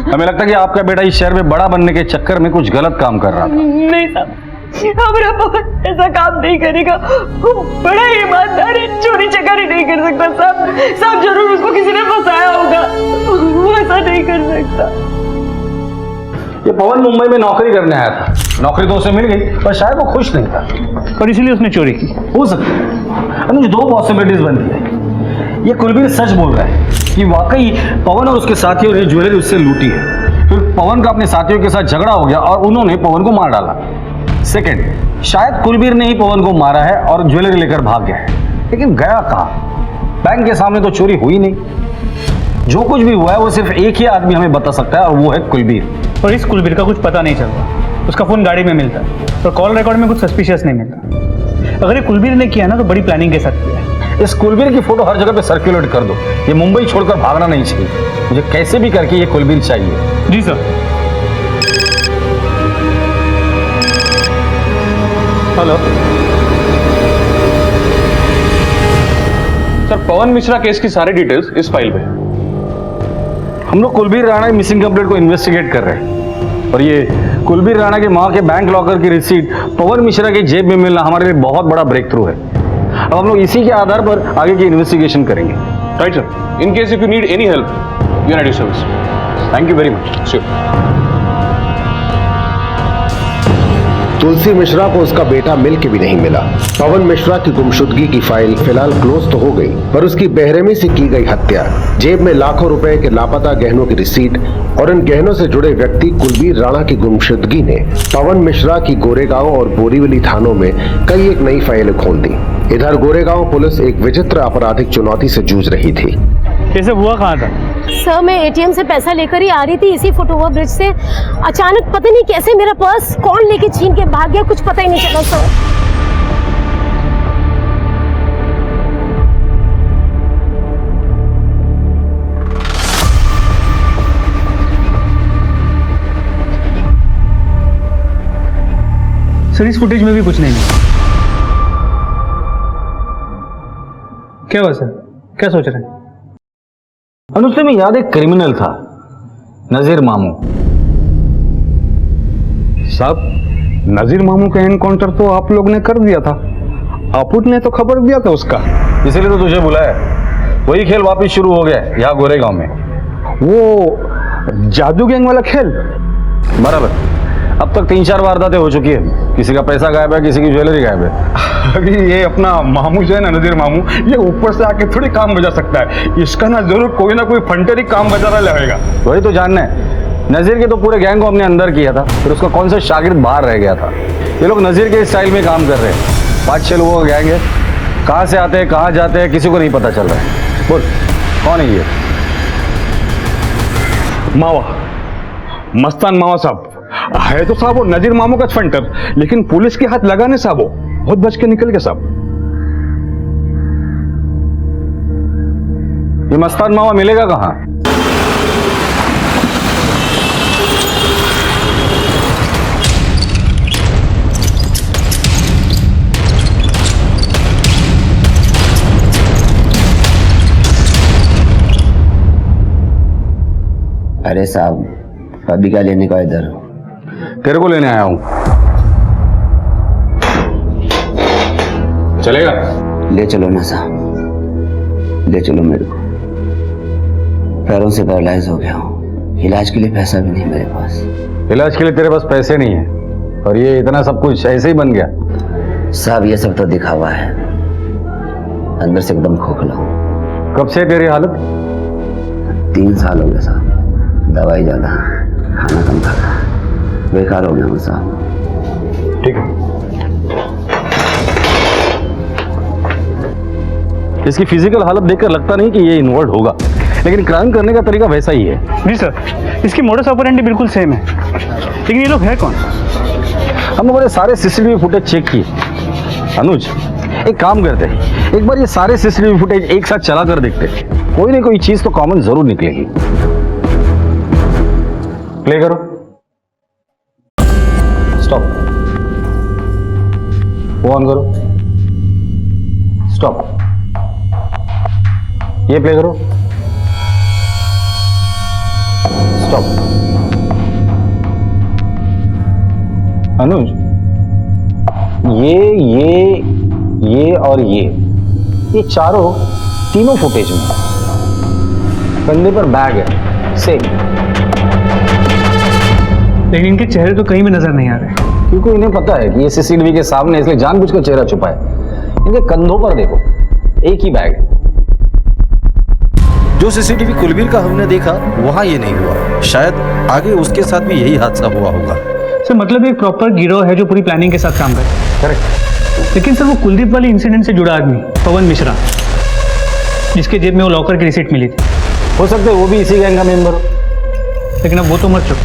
हमें लगता है कि आपका बेटा इस शहर में बड़ा बनने के चक्कर में कुछ गलत काम कर रहा था। नहीं साहब, हमारा पवन ऐसा काम नहीं करेगा। वो बड़ा ईमानदार है, चोरी चकारी नहीं कर सकता। साहब जरूर उसको किसी ने फंसाया होगा, वो ऐसा नहीं कर सकता। ये पवन मुंबई में नौकरी करने आया था, नौकरी तो उसे मिल गई पर शायद वो खुश नहीं था और इसलिए उसने चोरी की। हो सकता है। मुझे दो पॉसिबिलिटीज बनती है। ये कुलबीर सच बोल रहा है कि वाकई पवन और उसके साथियों ने ज्वेलरी उससे लूटी है, तो फिर पवन का अपने साथियों के साथ झगड़ा हो गया और उन्होंने पवन को मार डाला। सेकंड, शायद कुलबीर ने ही पवन को मारा है और ज्वेलरी लेकर भाग गया है, लेकिन गया कहाँ? बैंक के सामने तो चोरी हुई नहीं। जो कुछ भी हुआ है वो सिर्फ एक ही आदमी हमें बता सकता है और वो है कुलबीर। और इस कुलबीर का कुछ पता नहीं चलता। उसका फोन गाड़ी में मिलता है और कॉल रिकॉर्ड में कुछ सस्पिशियस नहीं मिलता। अगर ये कुलबीर ने किया ना तो बड़ी प्लानिंग के साथ किया है। इस कुलबीर की फोटो हर जगह पे सर्कुलेट कर दो। ये मुंबई छोड़कर भागना नहीं चाहिए। मुझे कैसे भी करके ये कुलबीर चाहिए। जी सर। हेलो सर, पवन मिश्रा केस की सारी डिटेल्स इस फाइल पे। हम लोग कुलबीर राणा की मिसिंग कंप्लेंट को इन्वेस्टिगेट कर रहे हैं और ये कुलबीर राणा के मां के बैंक लॉकर की रिसीट पवन मिश्रा के जेब में मिलना हमारे लिए बहुत बड़ा ब्रेक थ्रू है। अब हम लोग इसी के आधार पर आगे की इन्वेस्टिगेशन करेंगे। Right sir. In case if you need any help, you are at your service. Thank you very much. Sure. Tulsi Mishra को उसका बेटा मिल के भी नहीं मिला। पवन मिश्रा की गुमशुदगी की फाइल फिलहाल क्लोज तो हो गई, पर उसकी बेरहमी से की गई हत्या, जेब में लाखों रुपए के लापता गहनों की रिसीट और इन गहनों से जुड़े व्यक्ति कुलबीर राणा की गुमशुदगी ने पवन मिश्रा की गोरेगांव और बोरीवली थानों में कई एक नई फाइलें खोल दी। इधर गोरेगांव पुलिस एक विचित्र आपराधिक चुनौती से जूझ रही थी। कैसे हुआ कहाँ था? सर, मैं एटीएम से पैसा लेकर ही आ रही थी इसी फुटओवर ब्रिज से। अचानक पता नहीं कैसे मेरा पर्स कौन लेके छीन के भाग गया, कुछ पता ही नहीं चला सर। सर इस फुटेज में भी कुछ नहीं है। क्या हुआ सर? क्या सोच रहे हैं? अनुष्ठ में याद एक क्रिमिनल था, नजीर मामू साहब। नजीर मामू का एनकाउंटर तो आप लोग ने कर दिया था। आपुट ने तो खबर दिया था उसका, इसीलिए तो तुझे बुलाया। वही खेल वापस शुरू हो गया है यहाँ गोरेगांव में। वो जादू गैंग वाला खेल। बराबर। अब तक 3-4 वारदातें हो चुकी है। किसी का पैसा गायब है, किसी की ज्वेलरी गायब है। अभी ये अपना मामू जो है ना, नजीर मामू, ये ऊपर से आके थोड़ी काम बजा सकता है। इसका ना जरूर कोई ना कोई फंटर ही काम बजा रहा रहेगा। वही तो जानना है। नजीर के तो पूरे गैंग को हमने अंदर किया था, फिर उसका कौन सा शागिर्द बाहर रह गया था। ये लोग नजीर के स्टाइल में काम कर रहे हैं। 5-6 लोगों का गैंग है। कहाँ से आते हैं, कहाँ जाते हैं, किसी को नहीं पता चल रहा है। बोल कौन है ये? मावा, मस्तान मावा साहब है तो साहब वो नजीर मामू का फंटर, लेकिन पुलिस के हाथ लगाने साहब वो बहुत बच के निकल गया साहब। ये मस्तान मावा मिलेगा कहाँ? अरे साहब, अभी क्या लेने का इधर? तेरे को लेने आया हूं। चलेगा? ले चलो ना साहब, ले चलो मेरे को। पैरों से पैरालाइज हो गया हूँ, इलाज के लिए पैसा भी नहीं मेरे पास। इलाज के लिए तेरे पास पैसे नहीं है और ये इतना सब कुछ ऐसे ही बन गया? साहब ये सब तो दिखावा है, अंदर से एकदम खोखला हूँ। कब से तेरी हालत? 3 साल हो गए साहब। दवाई ज्यादा, खाना कम खाता, बेकार हो गया हूँ साहब। ठीक है। इसकी फिजिकल हालत देखकर लगता नहीं कि ये इन्वॉल्व होगा, लेकिन क्राइम करने का तरीका वैसा ही है। जी सर, इसकी मोडस ऑपरेंडी बिल्कुल सेम है। लेकिन ये लोग है कौन? हम लोगों ने सारे सीसीटीवी फुटेज चेक किए। अनुज, एक काम करते हैं, एक बार ये सारे सीसीटीवी फुटेज एक साथ चला कर देखते हैं। कोई ना कोई चीज तो कॉमन जरूर निकलेगी। प्ले करो। स्टॉप। वो ऑन करो। स्टॉप। ये प्ले करो। स्टॉप। अनुज, ये और ये चारों तीनों फुटेज में कंधे पर बैग है, सेम। लेकिन इनके चेहरे तो कहीं भी नजर नहीं आ रहे, क्योंकि इन्हें पता है कि ये सीसीटीवी के सामने, इसलिए जानबूझकर चेहरा छुपा है। इनके कंधों पर देखो, एक ही बैग है। जो सीसीटीवी कुलबीर का हमने देखा वहाँ ये नहीं हुआ। शायद आगे उसके साथ भी यही हादसा हुआ होगा। सर मतलब एक प्रॉपर गिरोह है जो पूरी प्लानिंग के साथ काम करे। करेक्ट। लेकिन सर वो कुलदीप वाली इंसिडेंट से जुड़ा आदमी पवन मिश्रा, जिसके जेब में वो लॉकर की रिसीट मिली थी, हो सकता है वो भी इसी गैंग का मेंबर हो। लेकिन अब वो तो मर चुका।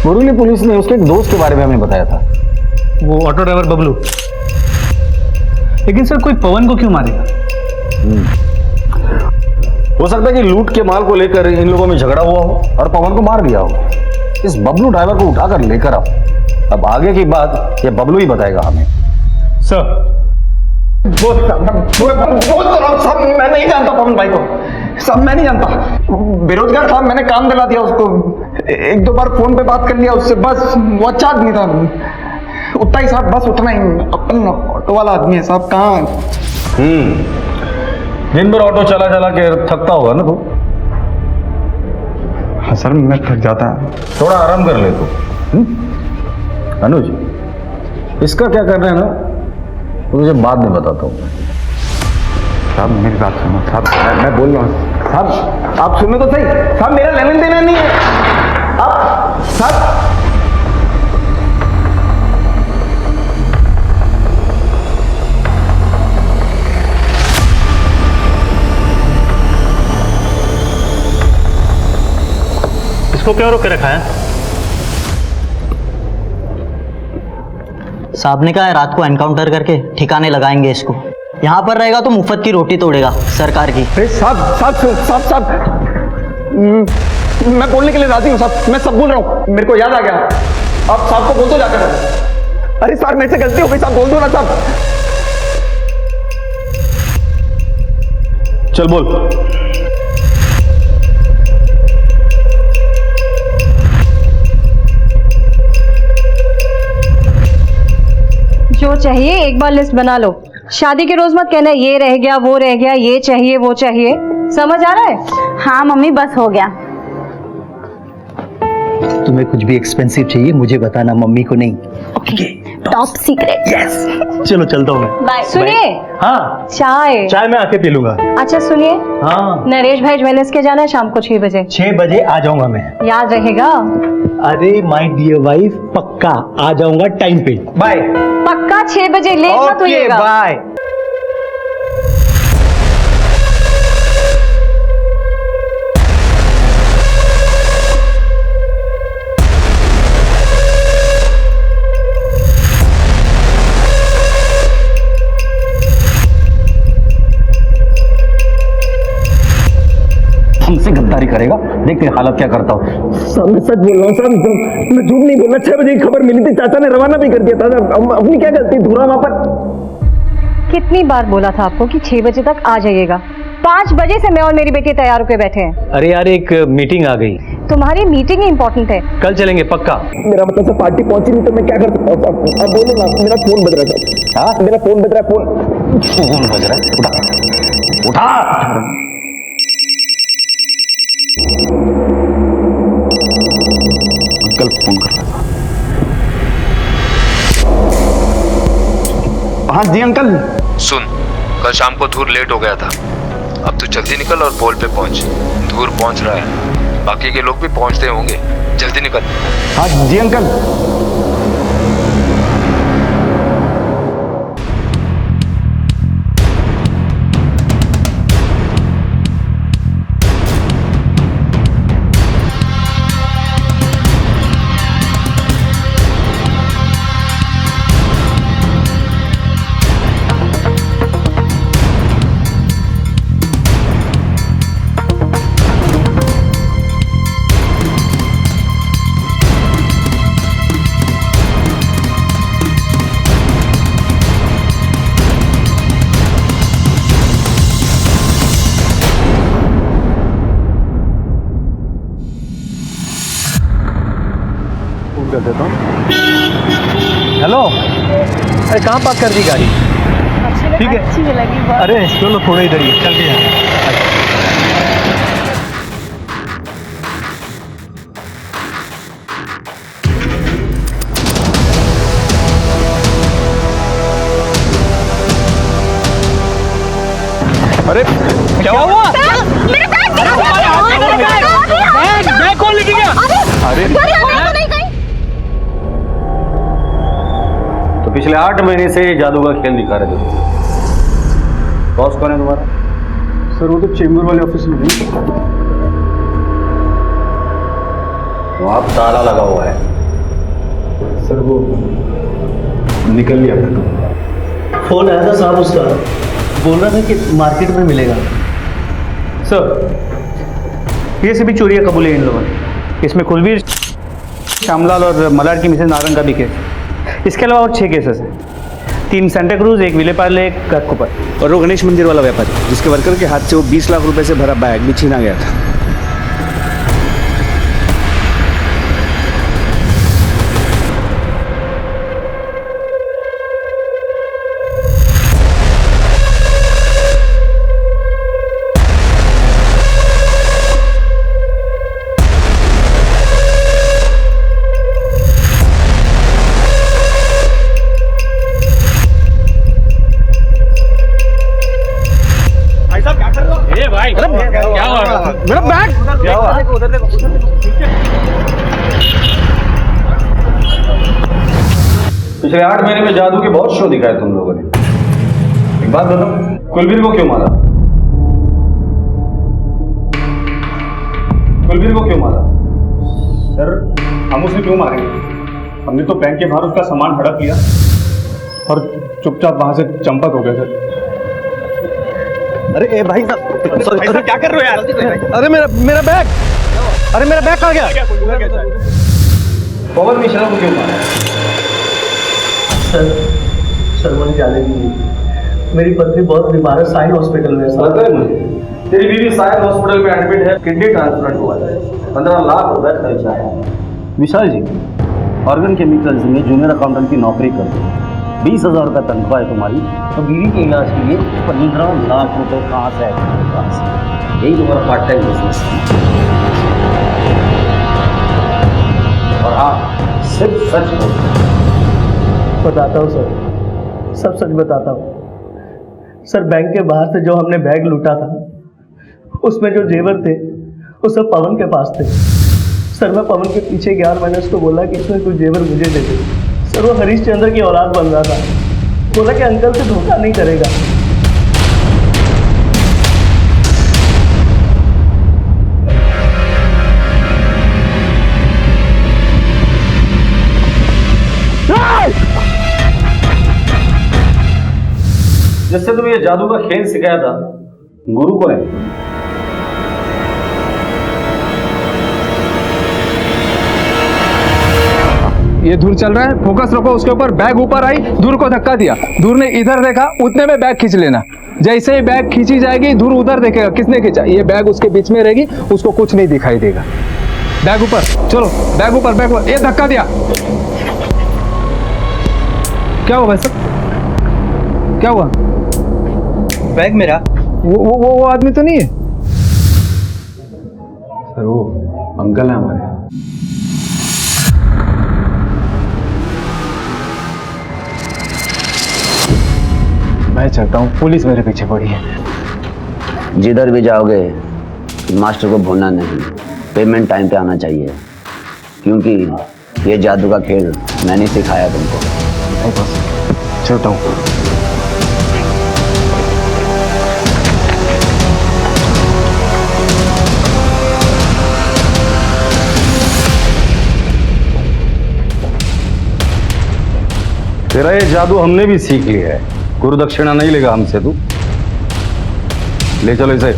बोरीवली पुलिस ने उसके एक दोस्त के बारे में हमें बताया था, वो ऑटो ड्राइवर बबलू। लेकिन सर कोई पवन को क्यों मारेगा? हो सकता है कि लूट के माल को लेकर इन लोगों में झगड़ा हुआ हो और पवन को मार दिया हो। इस बबलू ड्राइवर को उठाकर लेकर आओ। अब आगे की बात ये बबलू ही बताएगा हमें। सर साहब मैं नहीं जानता पवन भाई को, साहब मैं नहीं जानता। बेरोजगार था, मैंने काम दिला दिया उसको, 1-2 बार फोन पे बात कर लिया उससे, बस वो अच्छा आदमी था, उतना ही साहब, बस उतना ही। अपन ऑटो वाला आदमी है साहब, कहाँ। दिन भर ऑटो चला चला के थकता होगा ना तू? हाँ सर मैं थक जाता है। थोड़ा आराम कर ले तू। अनुज, इसका क्या करना है ना मुझे बाद में बताता हूँ। साहब मेरी बात सुनो साहब, मैं बोल रहा हूँ साहब, आप सुनो तो सही साहब, मेरा लेना देना नहीं है। आप साहब इसको क्यों रोक के रखा है? साहब ने कहा है रात को एनकाउंटर करके ठिकाने लगाएंगे इसको। यहाँ पर रहेगा तो मुफ्त की रोटी तोड़ेगा सरकार की। साहब साहब साहब साहब मैं बोलने के लिए राजी हूँ साहब, मैं सब बोल रहा हूँ, मेरे को याद आ गया। आप साहब को बोल दो जाकर। अरे साहब मेरे से गलती हो गई साहब, बोल दो ना साहब। चल बोल। जो चाहिए एक बार लिस्ट बना लो। शादी के रोज मत कहना ये रह गया वो रह गया, ये चाहिए वो चाहिए। समझ आ रहा है? हाँ मम्मी बस हो गया। तुम्हें कुछ भी एक्सपेंसिव चाहिए मुझे बताना, मम्मी को नहीं। Top secret. यस। चलो चलता हूँ मैं। बाय। सुनिए, हाँ चाय। चाय मैं आके पी लूंगा। अच्छा सुनिए, हाँ नरेश भाई ज्वेलर्स के जाना है शाम को 6 बजे। 6 बजे आ जाऊंगा मैं। याद रहेगा? अरे माय डियर वाइफ, पक्का आ जाऊंगा टाइम पे। बाय। पक्का 6 बजे, लेट मत होइएगा। बाय। हमसे गद्दारी करेगा, देख तेरी हालत क्या करता हूँ। साहब मैं सच बोल रहा हूँ साहब, मैं झूठ नहीं बोल रहा। 6 बजे की खबर मिली थी, चाचा ने रवाना भी कर दिया था। अपनी क्या गलती, धूरा वहां पर। कितनी बार बोला था आपको कि 6 बजे तक आ जाइएगा? 5 बजे से मैं और मेरी बेटी तैयार होकर बैठे हैं। अरे यार एक मीटिंग आ गई। तुम्हारी मीटिंग ही इंपॉर्टेंट है। कल चलेंगे पक्का। मेरा मतलब से पार्टी पहुंची नहीं तो मैं क्या कर सकता हूँ साहब? अब बोलो ना, मेरा फोन बज रहा है। हाँ मेरा फोन बज रहा है। फोन बज रहा है, उठा उठा। अंकल फोन कर रहा था। हाँ जी अंकल। सुन, कल शाम को धूर लेट हो गया था, अब तू जल्दी निकल और पोल पे पहुंच। धूर पहुंच रहा है, बाकी के लोग भी पहुंचते होंगे, जल्दी निकल। हाँ जी अंकल। कर देता हूँ। हेलो, अरे कहाँ पार्क कर दी गाड़ी? ठीक है, अच्छी लगी बहुत। अरे चलो थोड़ा इधर ही चलते हैं। अरे क्या हुआ? बैग कौन लेके गया? अरे तो पिछले 8 महीने से जादू का खेल दिखा रहे थे। बॉस कौन है तुम्हारा? सर वो तो चेंबर वाले ऑफिस में नहीं। वहां ताला लगा हुआ है। सर वो निकल लिया था। फोन आया था साहब उसका, बोल रहा था कि मार्केट में मिलेगा। सर ये सभी चोरियां कबूल है इन लोगों ने। इसमें कुलवीर, श्यामलाल और मलाड की मिसेज नारंग का भी केस है। इसके अलावा और 6 केसेस हैं। 3 सेंटा क्रूज, 1 विलेपार्ले, 1 कटकुपर। और वो गणेश मंदिर वाला व्यापारी जिसके वर्कर के हाथ से वो 20 लाख रुपए से भरा बैग भी छीना गया था। मेरा बैग क्या हुआ? उधर देखो। पिछले 8 महीने में जादू के बहुत शो दिखाए तुम लोगों ने। एक बात बताओ, कुलवीर को क्यों मारा? कुलवीर को क्यों मारा? सर हम उसे क्यों मारेंगे? हमने तो बैंक के बाहर उसका सामान हड़प लिया और चुपचाप वहां से चंपत हो गए सर। अरे ए भाई साहब, सर क्या कर रहे हो यार? अरे मेरा बैग, अरे मेरा बैग कहाँ गया? पवन मिश्रा को क्यों मारा? सर मुझे जाने दीजिए, मेरी पत्नी बहुत बीमार है, साइन हॉस्पिटल में। पता है मुझे, तेरी बीवी साइन हॉस्पिटल में एडमिट है, किडनी ट्रांसप्लांट हुआ है, 15 लाख रुपए खर्चा है। विशाल जी, ऑर्गन केमिकल्स में जूनियर अकाउंटेंट की नौकरी करते हैं, 20,000 रुपये तनख्वाह है तुम्हारी, तो बीवी के इलाज के लिए 15 लाख रुपए कहाँ से आए तुम्हारे पास? यही तुम्हारा पार्ट टाइम बिजनेस है। और हाँ, सिर्फ सच बोल। बताता हूँ सर, सब सच बताता हूँ। सर बैंक के बाहर से जो हमने बैग लूटा था, उसमें जो जेवर थे वो सब पवन के पास थे। सर मैं पवन के पीछे गया और मैंने उसको बोला कि इसमें कुछ जेवर मुझे दे दे। सर वो हरीशचंद्र की औलाद बन रहा था, बोला कि अंकल से धोखा नहीं करेगा। जिससे तुम्हें ये जादू का खेल सिखाया था, गुरु को है। ये धूर चल रहा है, फोकस रखो उसके ऊपर। बैग ऊपर आई, धूर को धक्का दिया, धूर ने इधर देखा, उतने में बैग खींच लेना। जैसे ही बैग खींची जाएगी, धूर उधर देखेगा किसने खींचा, ये बैग उसके बीच में रहेगी, उसको कुछ नहीं दिखाई देगा। बैग ऊपर, चलो बैग ऊपर, बैग ऊपर। ये धक्का दिया, क्या हुआ भाई साहब, क्या हुआ? बैग मेरा। वो आदमी तो नहीं है सर, वो अंकल है हमारे। मैं चलता हूँ, पुलिस मेरे पीछे पड़ी है। जिधर भी जाओगे मास्टर को भूलना नहीं, पेमेंट टाइम पे आना चाहिए, क्योंकि ये जादू का खेल मैंने सिखाया तुमको। चलता हूँ। तेरा ये जादू हमने भी सीख लिया है, गुरु दक्षिणा नहीं लेगा हमसे तू। ले चलो इसे।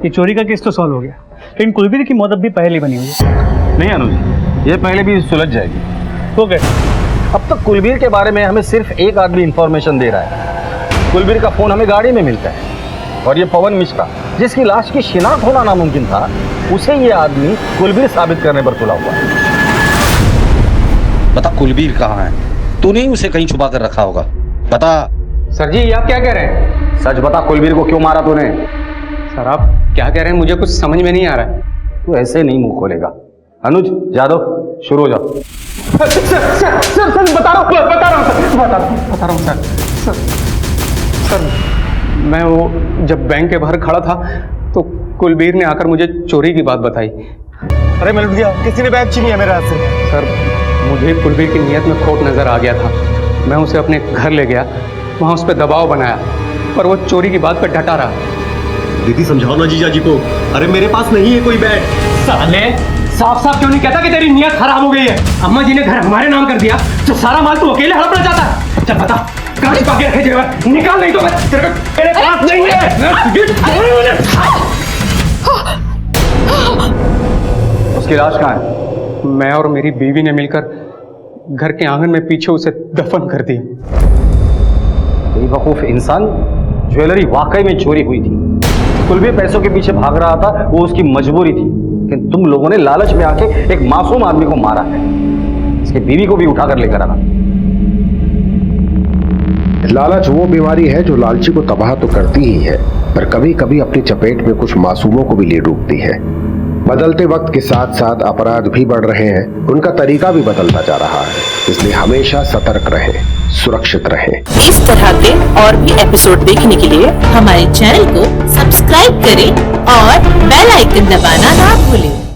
ये चोरी का केस तो सॉल्व हो गया, लेकिन कुलवीर की मौत अब भी पहले बनी हुई है। नहीं अनुज, ये पहले भी सुलझ जाएगी। तो क्या? अब तक कुलवीर के बारे में हमें सिर्फ एक आदमी इंफॉर्मेशन दे रहा है। कुलवीर का फोन हमें गाड़ी में मिलता है, और ये पवन मिश्रा जिसकी लाश की शिनाख्त होना नामुमकिन था, उसे ये आदमी कुलवीर साबित करने पर तुला हुआ है। बता कुलवीर कहाँ है? तूने ही उसे कहीं छुपा कर रखा होगा, बता। सर जी, ये आप क्या कह रहे हैं? सच बता, कुलवीर को क्यों मारा तूने? सर आप क्या कह रहे हैं, मुझे कुछ समझ में नहीं आ रहा है। तू ऐसे नहीं मुंह खोलेगा। अनुज, जादव, शुरू हो जाओ। सर बता रहा हूँ सर, मैं वो जब बैंक के बाहर खड़ा था तो कुलबीर ने आकर मुझे चोरी की बात बताई। अरे मैं लुट गया, किसी ने बैग छीनी है मेरे हाथ से। सर मुझे कुलबीर की नीयत में खोट नजर आ गया था। मैं उसे अपने घर ले गया, वहाँ उस पर दबाव बनाया, पर वो चोरी की बात पर डटा रहा। दीदी समझाओ ना जीजा जी को। अरे मेरे पास नहीं है कोई बैग। साले साफ साफ क्यों नहीं कहता कि तेरी नीयत खराब हो गई है? अम्मा जी ने घर हमारे नाम कर दिया तो सारा माल तू अकेले हड़पना चाहता है। चल बता, कहाँ छिपा के रखे जेवर? निकाल, नहीं तो मेरे पास नहीं है। उसकी लाश कहाँ है? मैं और मेरी बीवी ने मिलकर घर के आंगन में पीछे उसे दफन कर दिया। बेवकूफ इंसान, ज्वेलरी वाकई में चोरी हुई थी। कुलबीर पैसों के पीछे भाग रहा था, वो उसकी मजबूरी थी, लेकिन तुम लोगों ने लालच में आके एक मासूम आदमी को मारा है। इसकी बीवी को भी उठाकर लेकर आना। लालच वो बीमारी है जो लालची को तबाह तो करती ही है, पर कभी कभी अपनी चपेट में कुछ मासूमों को भी ले डूबती है। बदलते वक्त के साथ साथ अपराध भी बढ़ रहे हैं, उनका तरीका भी बदलता जा रहा है, इसलिए हमेशा सतर्क रहें, सुरक्षित रहें। इस तरह के और भी एपिसोड देखने के लिए हमारे चैनल को सब्सक्राइब करें और बेल आइकन दबाना ना भूलें।